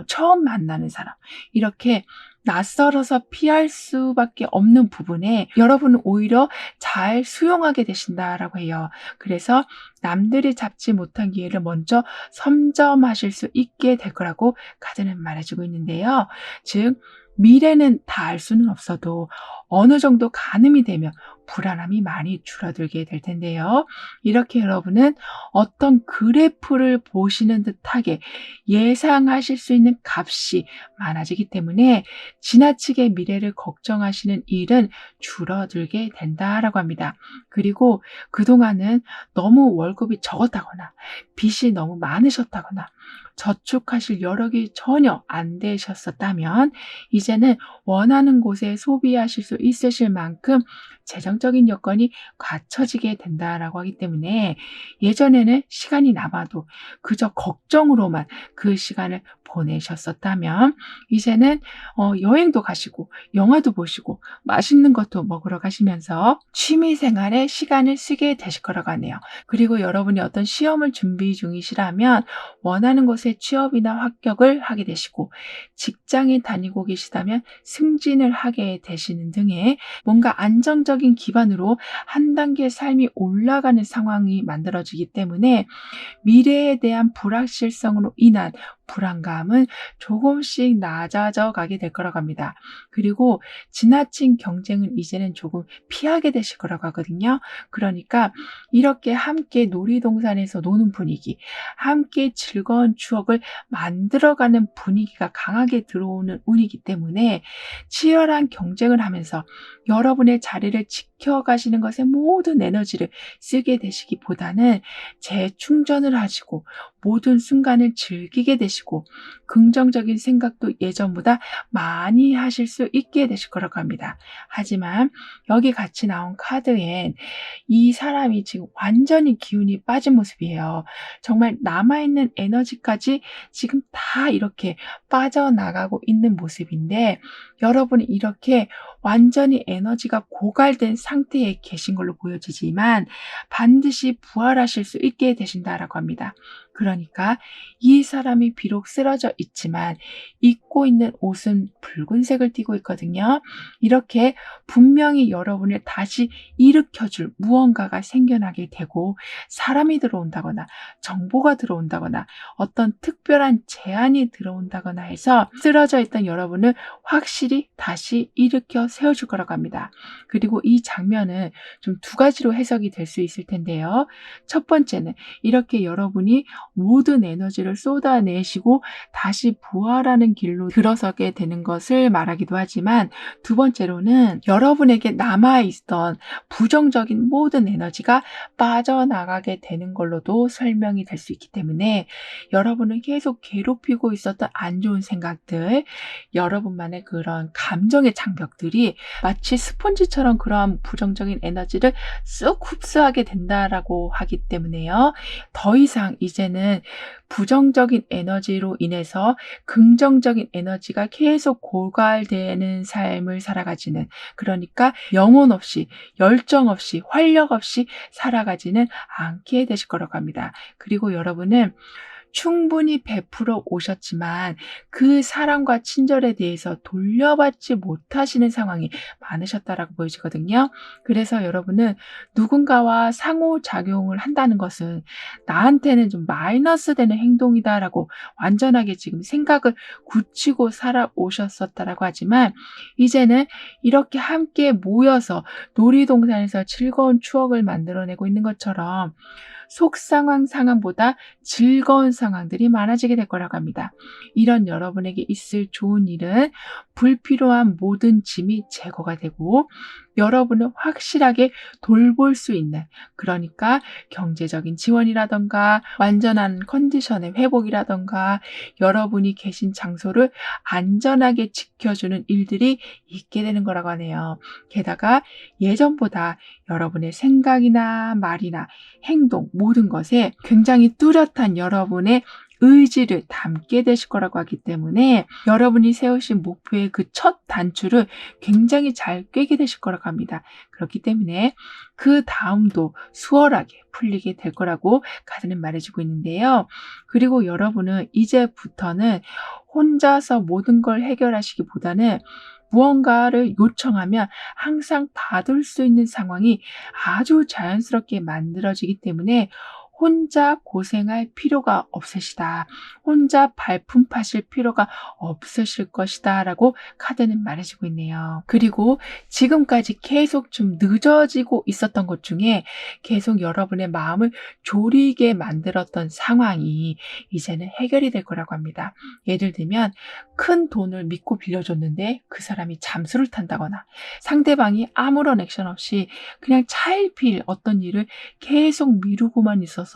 처음 만나는 사람, 이렇게 낯설어서 피할 수밖에 없는 부분에 여러분은 오히려 잘 수용하게 되신다라고 해요. 그래서 남들이 잡지 못한 기회를 먼저 선점하실 수 있게 될 거라고 카드는 말해주고 있는데요. 즉 미래는 다 알 수는 없어도 어느 정도 가늠이 되면 불안함이 많이 줄어들게 될 텐데요. 이렇게 여러분은 어떤 그래프를 보시는 듯하게 예상하실 수 있는 값이 많아지기 때문에 지나치게 미래를 걱정하시는 일은 줄어들게 된다라고 합니다. 그리고 그동안은 너무 월급이 적었다거나 빚이 너무 많으셨다거나 저축하실 여력이 전혀 안 되셨었다면 이제는 원하는 곳에 소비하실 수 있으실 만큼 재정적인 여건이 갖춰지게 된다라고 하기 때문에, 예전에는 시간이 남아도 그저 걱정으로만 그 시간을 보내셨었다면 이제는 여행도 가시고 영화도 보시고 맛있는 것도 먹으러 가시면서 취미 생활에 시간을 쓰게 되실 거라고 하네요. 그리고 여러분이 어떤 시험을 준비 중이시라면 원하는 곳에 취업이나 합격을 하게 되시고, 직장에 다니고 계시다면 승진을 하게 되시는 등의 뭔가 안정적인 기반으로 한 단계 삶이 올라가는 상황이 만들어지기 때문에 미래에 대한 불확실성으로 인한 불안감은 조금씩 낮아져 가게 될 거라고 합니다. 그리고 지나친 경쟁은 이제는 조금 피하게 되실 거라고 하거든요. 그러니까 이렇게 함께 놀이동산에서 노는 분위기, 함께 즐거운 추억을 만들어가는 분위기가 강하게 들어오는 운이기 때문에 치열한 경쟁을 하면서 여러분의 자리를 지켜가시는 것에 모든 에너지를 쓰게 되시기보다는 재충전을 하시고 모든 순간을 즐기게 되시고 긍정적인 생각도 예전보다 많이 하실 수 있게 되실 거라고 합니다. 하지만 여기 같이 나온 카드엔 이 사람이 지금 완전히 기운이 빠진 모습이에요. 정말 남아있는 에너지까지 지금 다 이렇게 빠져나가고 있는 모습인데, 여러분이 이렇게 완전히 에너지가 고갈된 상태에 계신 걸로 보여지지만 반드시 부활하실 수 있게 되신다라고 합니다. 그러니까 이 사람이 비록 쓰러져 있지만 입고 있는 옷은 붉은색을 띠고 있거든요. 이렇게 분명히 여러분을 다시 일으켜줄 무언가가 생겨나게 되고, 사람이 들어온다거나 정보가 들어온다거나 어떤 특별한 제안이 들어온다거나 해서 쓰러져 있던 여러분을 확실히 다시 일으켜 세워줄 거라고 합니다. 그리고 이 장면은 좀 두 가지로 해석이 될 수 있을 텐데요. 첫 번째는 이렇게 여러분이 모든 에너지를 쏟아내시고 다시 부활하는 길로 들어서게 되는 것을 말하기도 하지만, 두 번째로는 여러분에게 남아있던 부정적인 모든 에너지가 빠져나가게 되는 걸로도 설명이 될 수 있기 때문에, 여러분을 계속 괴롭히고 있었던 안 좋은 생각들, 여러분만의 그런 감정의 장벽들이 마치 스폰지처럼 그러한 부정적인 에너지를 쑥 흡수하게 된다라고 하기 때문에요. 더 이상 이제는 부정적인 에너지로 인해서 긍정적인 에너지가 계속 고갈되는 삶을 살아가지는, 그러니까 영혼 없이, 열정 없이, 활력 없이 살아가지는 않게 되실 거라고 합니다. 그리고 여러분은 충분히 베풀어 오셨지만 그 사랑과 친절에 대해서 돌려받지 못하시는 상황이 많으셨다라고 보여지거든요. 그래서 여러분은 누군가와 상호작용을 한다는 것은 나한테는 좀 마이너스 되는 행동이다라고 완전하게 지금 생각을 굳히고 살아오셨었다라고 하지만, 이제는 이렇게 함께 모여서 놀이동산에서 즐거운 추억을 만들어내고 있는 것처럼 속상한 상황보다 즐거운 상황들이 많아지게 될 거라고 합니다. 이런 여러분에게 있을 좋은 일은 불필요한 모든 짐이 제거가 되고, 여러분을 확실하게 돌볼 수 있는, 그러니까 경제적인 지원이라던가 완전한 컨디션의 회복이라던가 여러분이 계신 장소를 안전하게 지켜주는 일들이 있게 되는 거라고 하네요. 게다가 예전보다 여러분의 생각이나 말이나 행동, 모든 것에 굉장히 뚜렷한 여러분의 의지를 담게 되실 거라고 하기 때문에, 여러분이 세우신 목표의 그 첫 단추를 굉장히 잘 꿰게 되실 거라고 합니다. 그렇기 때문에 그 다음도 수월하게 풀리게 될 거라고 카드는 말해주고 있는데요. 그리고 여러분은 이제부터는 혼자서 모든 걸 해결하시기보다는 무언가를 요청하면 항상 받을 수 있는 상황이 아주 자연스럽게 만들어지기 때문에 혼자 고생할 필요가 없으시다, 혼자 발품 파실 필요가 없으실 것이다 라고 카드는 말해주고 있네요. 그리고 지금까지 계속 좀 늦어지고 있었던 것 중에 계속 여러분의 마음을 졸이게 만들었던 상황이 이제는 해결이 될 거라고 합니다. 예를 들면 큰 돈을 믿고 빌려줬는데 그 사람이 잠수를 탄다거나, 상대방이 아무런 액션 없이 그냥 차일피일 어떤 일을 계속 미루고만 있어서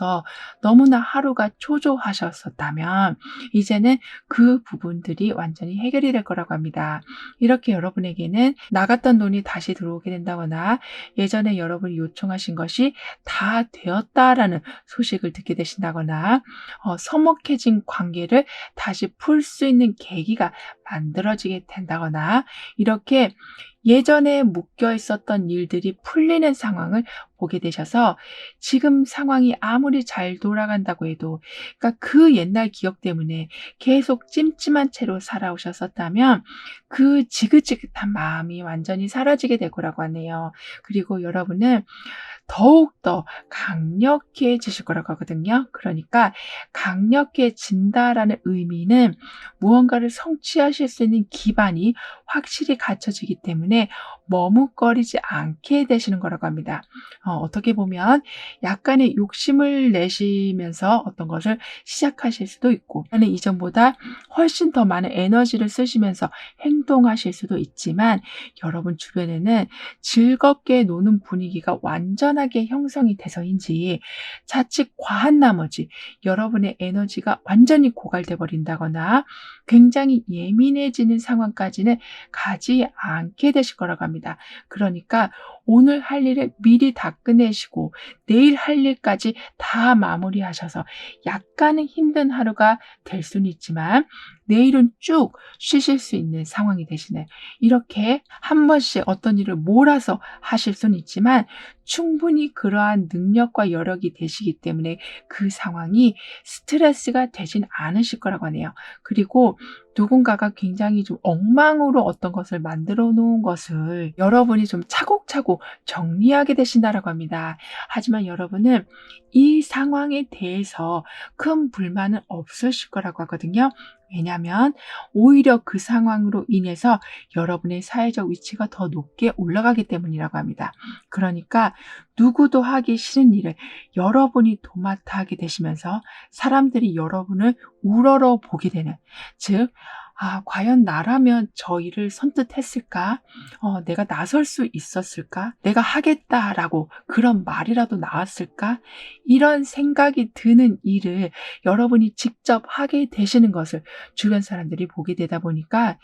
너무나 하루가 초조하셨었다면, 이제는 그 부분들이 완전히 해결이 될 거라고 합니다. 이렇게 여러분에게는 나갔던 돈이 다시 들어오게 된다거나, 예전에 여러분이 요청하신 것이 다 되었다라는 소식을 듣게 되신다거나, 서먹해진 관계를 다시 풀 수 있는 계기가 만들어지게 된다거나, 이렇게 예전에 묶여 있었던 일들이 풀리는 상황을 보게 되셔서, 지금 상황이 아무리 잘 돌아간다고 해도, 그러니까 그 옛날 기억 때문에 계속 찜찜한 채로 살아오셨었다면 그 지긋지긋한 마음이 완전히 사라지게 될 거라고 하네요. 그리고 여러분은 더욱더 강력해지실 거라고 하거든요. 그러니까 강력해진다라는 의미는 무언가를 성취하실 수 있는 기반이 확실히 갖춰지기 때문에 머뭇거리지 않게 되시는 거라고 합니다. 어떻게 보면 약간의 욕심을 내시면서 어떤 것을 시작하실 수도 있고, 아니 이전보다 훨씬 더 많은 에너지를 쓰시면서 행동하실 수도 있지만, 여러분 주변에는 즐겁게 노는 분위기가 완전하게 형성이 돼서인지 자칫 과한 나머지 여러분의 에너지가 완전히 고갈돼 버린다거나 굉장히 예민해지는 상황까지는 가지 않게 되실 거라고 합니다. 그러니까 오늘 할 일을 미리 다 끝내시고 내일 할 일까지 다 마무리하셔서 약간은 힘든 하루가 될 수는 있지만 내일은 쭉 쉬실 수 있는 상황이 되시네. 이렇게 한 번씩 어떤 일을 몰아서 하실 수는 있지만 충분히 그러한 능력과 여력이 되시기 때문에 그 상황이 스트레스가 되진 않으실 거라고 하네요. 그리고 누군가가 굉장히 좀 엉망으로 어떤 것을 만들어 놓은 것을 여러분이 좀 차곡차곡 그리고 정리하게 되신다라고 합니다. 하지만 여러분은 이 상황에 대해서 큰 불만은 없으실 거라고 하거든요. 왜냐하면 오히려 그 상황으로 인해서 여러분의 사회적 위치가 더 높게 올라가기 때문이라고 합니다. 그러니까 누구도 하기 싫은 일을 여러분이 도맡아 하게 되시면서 사람들이 여러분을 우러러 보게 되는, 즉 과연 나라면 저 일을 선뜻 했을까? 내가 나설 수 있었을까? 내가 하겠다라고 그런 말이라도 나왔을까? 이런 생각이 드는 일을 여러분이 직접 하게 되시는 것을 주변 사람들이 보게 되다 보니까,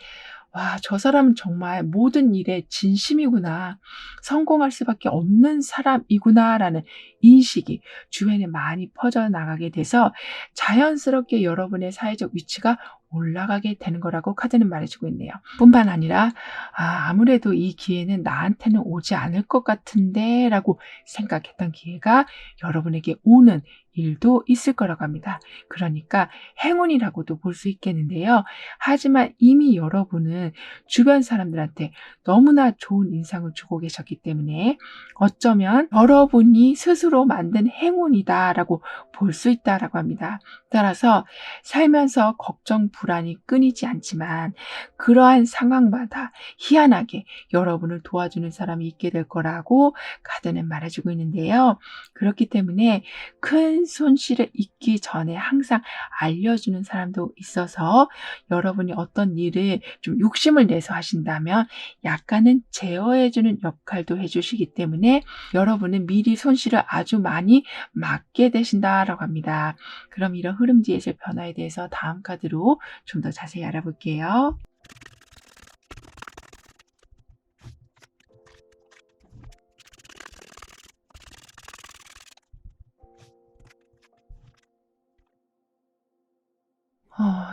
와, 저 사람은 정말 모든 일에 진심이구나. 성공할 수밖에 없는 사람이구나라는 인식이 주변에 많이 퍼져나가게 돼서 자연스럽게 여러분의 사회적 위치가 올라가게 되는 거라고 카드는 말해주고 있네요. 뿐만 아니라 아무래도 이 기회는 나한테는 오지 않을 것 같은데 라고 생각했던 기회가 여러분에게 오는 일도 있을 거라고 합니다. 그러니까 행운이라고도 볼 수 있겠는데요. 하지만 이미 여러분은 주변 사람들한테 너무나 좋은 인상을 주고 계셨기 때문에 어쩌면 여러분이 스스로 만든 행운이다라고 볼 수 있다라고 합니다. 따라서 살면서 걱정, 불안이 끊이지 않지만 그러한 상황마다 희한하게 여러분을 도와주는 사람이 있게 될 거라고 카드는 말해주고 있는데요. 그렇기 때문에 큰 손실을 입기 전에 항상 알려주는 사람도 있어서 여러분이 어떤 일을 좀 욕심을 내서 하신다면 약간은 제어해주는 역할도 해주시기 때문에 여러분은 미리 손실을 아주 많이 막게 되신다라고 합니다. 그럼 이런 흐름지에서 변화에 대해서 다음 카드로 좀 더 자세히 알아볼게요.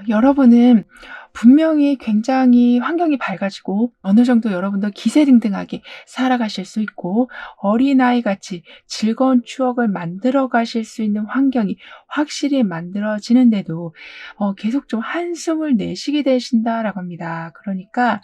여러분은 분명히 굉장히 환경이 밝아지고 어느 정도 여러분도 기세등등하게 살아가실 수 있고 어린아이같이 즐거운 추억을 만들어 가실 수 있는 환경이 확실히 만들어지는데도 계속 좀 한숨을 내쉬게 되신다라고 합니다. 그러니까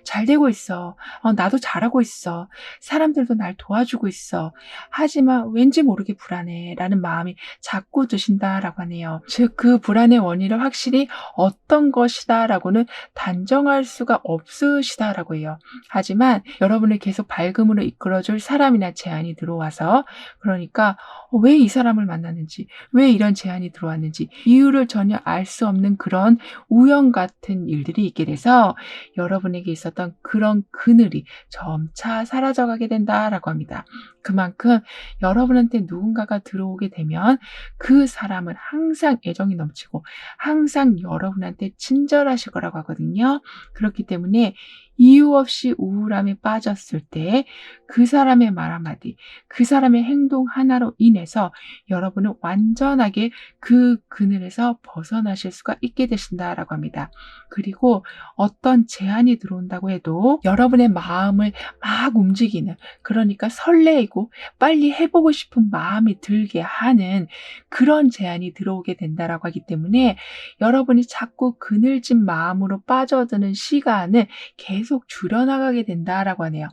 잘 되고 있어. 나도 잘하고 있어. 사람들도 날 도와주고 있어. 하지만 왠지 모르게 불안해라는 마음이 자꾸 드신다라고 하네요. 즉, 그 불안의 원인을 확실히 어떤 것이다라고는 단정할 수가 없으시다라고 해요. 하지만 여러분을 계속 밝음으로 이끌어줄 사람이나 제안이 들어와서, 그러니까 왜 이 사람을 만났는지, 왜 이런 제안이 들어왔는지 이유를 전혀 알 수 없는 그런 우연 같은 일들이 있게 돼서 여러분에게 있었던 그런 그늘이 점차 사라져가게 된다라고 합니다. 그만큼 여러분한테 누군가가 들어오게 되면 그 사람은 항상 애정이 넘치고 항상 여러분한테 친절하실 거라고 하거든요. 그렇기 때문에 이유 없이 우울함에 빠졌을 때 그 사람의 말 한마디, 그 사람의 행동 하나로 인해서 여러분은 완전하게 그 그늘에서 벗어나실 수가 있게 되신다라고 합니다. 그리고 어떤 제안이 들어온다고 해도 여러분의 마음을 막 움직이는, 그러니까 설레이고 빨리 해보고 싶은 마음이 들게 하는 그런 제안이 들어오게 된다라고 하기 때문에 여러분이 자꾸 그늘진 마음으로 빠져드는 시간을 계속 줄여나가게 된다라고 하네요.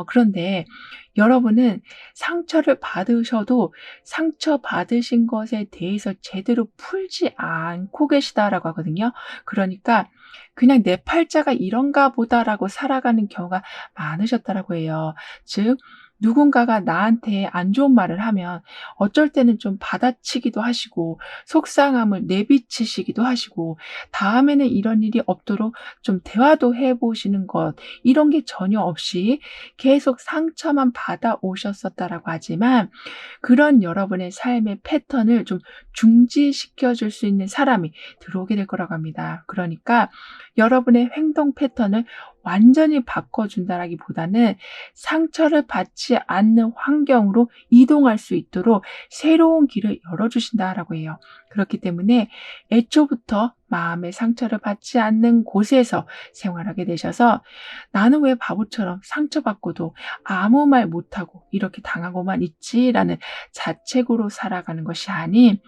그런데 여러분은 상처를 받으셔도 상처 받으신 것에 대해서 제대로 풀지 않고 계시다라고 하거든요. 그러니까 그냥 '내 팔자가 이런가 보다.'라고 살아가는 경우가 많으셨다라고 해요. 즉, 누군가가 나한테 안 좋은 말을 하면 어쩔 때는 좀 받아치기도 하시고 속상함을 내비치시기도 하시고 다음에는 이런 일이 없도록 좀 대화도 해 보시는 것, 이런 게 전혀 없이 계속 상처만 받아오셨었다라고 하지만 그런 여러분의 삶의 패턴을 좀 중지시켜 줄 수 있는 사람이 들어오게 될 거라고 합니다. 그러니까 여러분의 행동 패턴을 완전히 바꿔준다라기보다는 상처를 받지 않는 환경으로 이동할 수 있도록 새로운 길을 열어주신다라고 해요. 그렇기 때문에 애초부터 마음의 상처를 받지 않는 곳에서 생활하게 되셔서 나는 왜 바보처럼 상처받고도 아무 말 못하고 이렇게 당하고만 있지라는 자책으로 살아가는 것이 아닌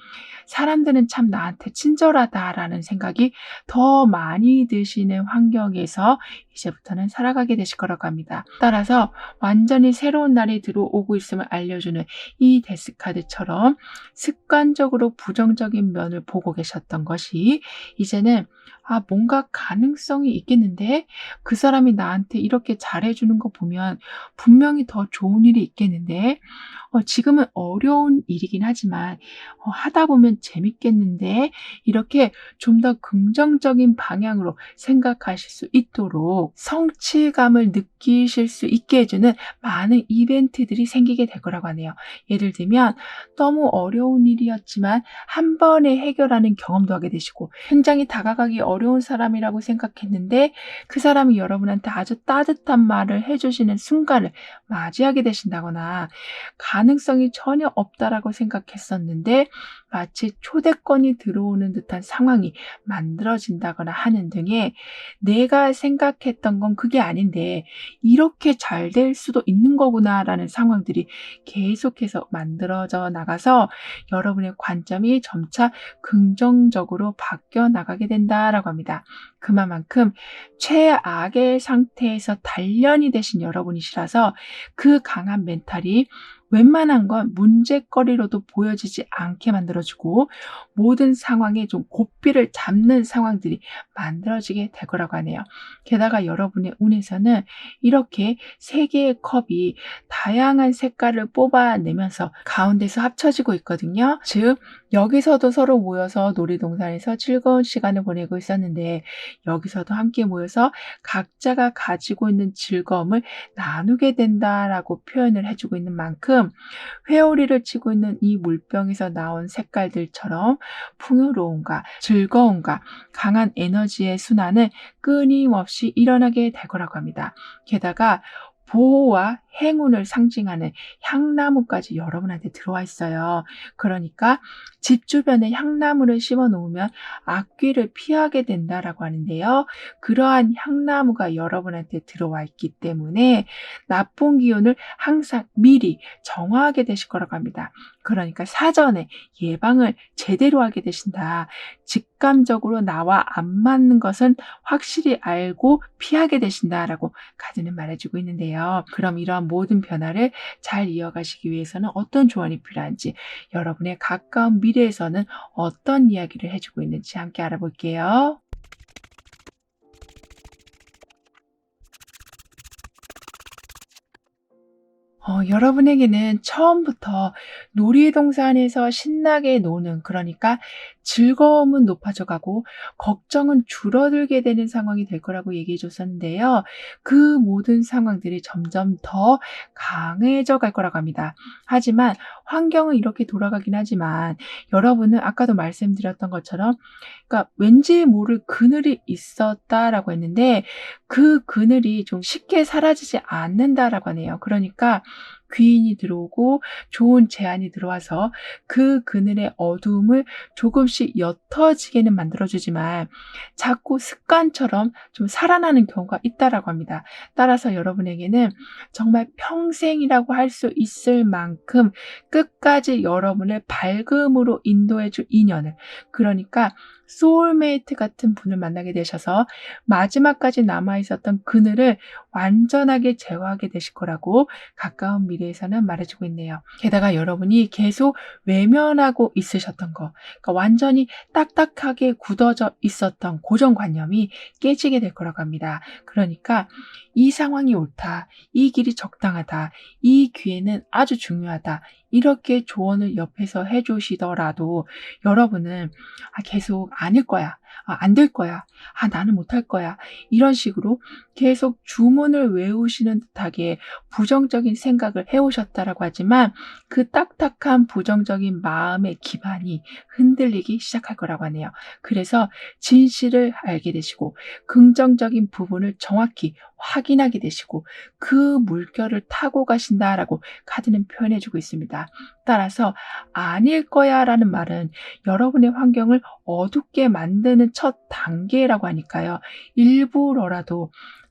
사람들은 참 나한테 친절하다라는 생각이 더 많이 드시는 환경에서 이제부터는 살아가게 되실 거라고 합니다. 따라서 완전히 새로운 날이 들어오고 있음을 알려주는 이 데스카드처럼 습관적으로 부정적인 면을 보고 계셨던 것이 이제는 뭔가 가능성이 있겠는데 그 사람이 나한테 이렇게 잘해주는 거 보면 분명히 더 좋은 일이 있겠는데 지금은 어려운 일이긴 하지만 하다 보면 재밌겠는데 이렇게 좀 더 긍정적인 방향으로 생각하실 수 있도록 성취감을 느끼실 수 있게 해주는 많은 이벤트들이 생기게 될 거라고 하네요. 예를 들면 너무 어려운 일이었지만 한 번에 해결하는 경험도 하게 되시고 굉장히 다가가기 어려운 사람이라고 생각했는데 그 사람이 여러분한테 아주 따뜻한 말을 해주시는 순간을 맞이하게 되신다거나 가능성이 전혀 없다라고 생각했었는데 마치 초대권이 들어오는 듯한 상황이 만들어진다거나 하는 등의 내가 생각했던 건 그게 아닌데 이렇게 잘 될 수도 있는 거구나라는 상황들이 계속해서 만들어져 나가서 여러분의 관점이 점차 긍정적으로 바뀌어 나가게 된다라고 합니다. 그만큼 최악의 상태에서 단련이 되신 여러분이시라서 그 강한 멘탈이 웬만한 건 문제거리로도 보여지지 않게 만들어주고 모든 상황에 좀 고삐를 잡는 상황들이 만들어지게 될 거라고 하네요. 게다가 여러분의 운에서는 이렇게 세 개의 컵이 다양한 색깔을 뽑아내면서 가운데서 합쳐지고 있거든요. 즉 여기서도 서로 모여서 놀이동산에서 즐거운 시간을 보내고 있었는데 여기서도 함께 모여서 각자가 가지고 있는 즐거움을 나누게 된다라고 표현을 해주고 있는 만큼 회오리를 치고 있는 이 물병에서 나온 색깔들처럼 풍요로움과 즐거움과 강한 에너지의 순환은 끊임없이 일어나게 될 거라고 합니다. 게다가 보호와 행운을 상징하는 향나무까지 여러분한테 들어와 있어요. 그러니까 집 주변에 향나무를 심어 놓으면 악귀를 피하게 된다라고 하는데요. 그러한 향나무가 여러분한테 들어와 있기 때문에 나쁜 기운을 항상 미리 정화하게 되실 거라고 합니다. 그러니까 사전에 예방을 제대로 하게 되신다. 직감적으로 나와 안 맞는 것은 확실히 알고 피하게 되신다라고 카드는 말해주고 있는데요. 그럼 이러한 모든 변화를 잘 이어가시기 위해서는 어떤 조언이 필요한지 여러분의 가까운 미래에서는 어떤 이야기를 해주고 있는지 함께 알아볼게요. 여러분에게는 처음부터 놀이동산에서 신나게 노는 그러니까 즐거움은 높아져 가고 걱정은 줄어들게 되는 상황이 될 거라고 얘기해 줬었는데요. 그 모든 상황들이 점점 더 강해져 갈 거라고 합니다. 하지만 환경은 이렇게 돌아가긴 하지만 여러분은 아까도 말씀드렸던 것처럼 그러니까 왠지 모를 그늘이 있었다라고 했는데 그 그늘이 좀 쉽게 사라지지 않는다라고 하네요. 그러니까 귀인이 들어오고 좋은 제안이 들어와서 그 그늘의 어두움을 조금씩 옅어지게는 만들어주지만 자꾸 습관처럼 좀 살아나는 경우가 있다라고 합니다. 따라서 여러분에게는 정말 평생이라고 할 수 있을 만큼 끝까지 여러분을 밝음으로 인도해줄 인연을 그러니까 소울메이트 같은 분을 만나게 되셔서 마지막까지 남아있었던 그늘을 완전하게 제거하게 되실 거라고 가까운 미래에서는 말해주고 있네요. 게다가 여러분이 계속 외면하고 있으셨던 거, 그러니까 완전히 딱딱하게 굳어져 있었던 고정관념이 깨지게 될 거라고 합니다. 그러니까 이 상황이 옳다, 이 길이 적당하다, 이 기회는 아주 중요하다, 이렇게 조언을 옆에서 해주시더라도 여러분은 계속 아닐 거야. 안 될 거야. 나는 못할 거야. 이런 식으로 계속 주문을 외우시는 듯하게 부정적인 생각을 해오셨다라고 하지만 그 딱딱한 부정적인 마음의 기반이 흔들리기 시작할 거라고 하네요. 그래서 진실을 알게 되시고 긍정적인 부분을 정확히 확인하게 되시고 그 물결을 타고 가신다라고 카드는 표현해주고 있습니다. 따라서 아닐 거야 라는 말은 여러분의 환경을 어둡게 만드는 첫 단계라고 하니까요. 일부러라도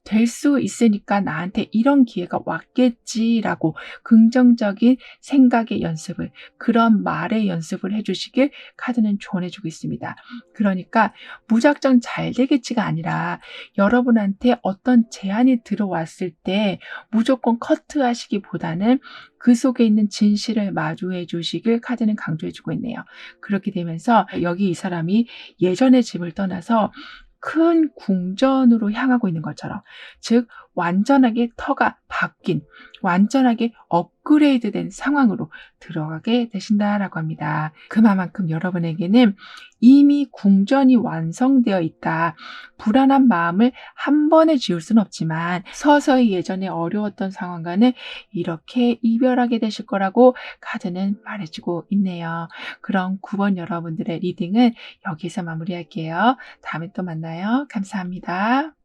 될 수 있으니까 나한테 이런 기회가 왔겠지라고 긍정적인 생각의 연습을, 그런 말의 연습을 해주시길 카드는 조언해주고 있습니다. 그러니까 무작정 잘 되겠지가 아니라 여러분한테 어떤 제안이 들어왔을 때 무조건 커트하시기보다는 그 속에 있는 진실을 마주해 주시길 카드는 강조해 주고 있네요. 그렇게 되면서 여기 이 사람이 예전의 집을 떠나서 큰 궁전으로 향하고 있는 것처럼, 즉 완전하게 터가 바뀐, 완전하게 업그레이드된 상황으로 들어가게 되신다라고 합니다. 그만큼 여러분에게는 이미 궁전이 완성되어 있다. 불안한 마음을 한 번에 지울 수는 없지만 서서히 예전에 어려웠던 상황과는 이렇게 이별하게 되실 거라고 카드는 말해주고 있네요. 그럼 9번 여러분들의 리딩은 여기서 마무리할게요. 다음에 또 만나요. 감사합니다.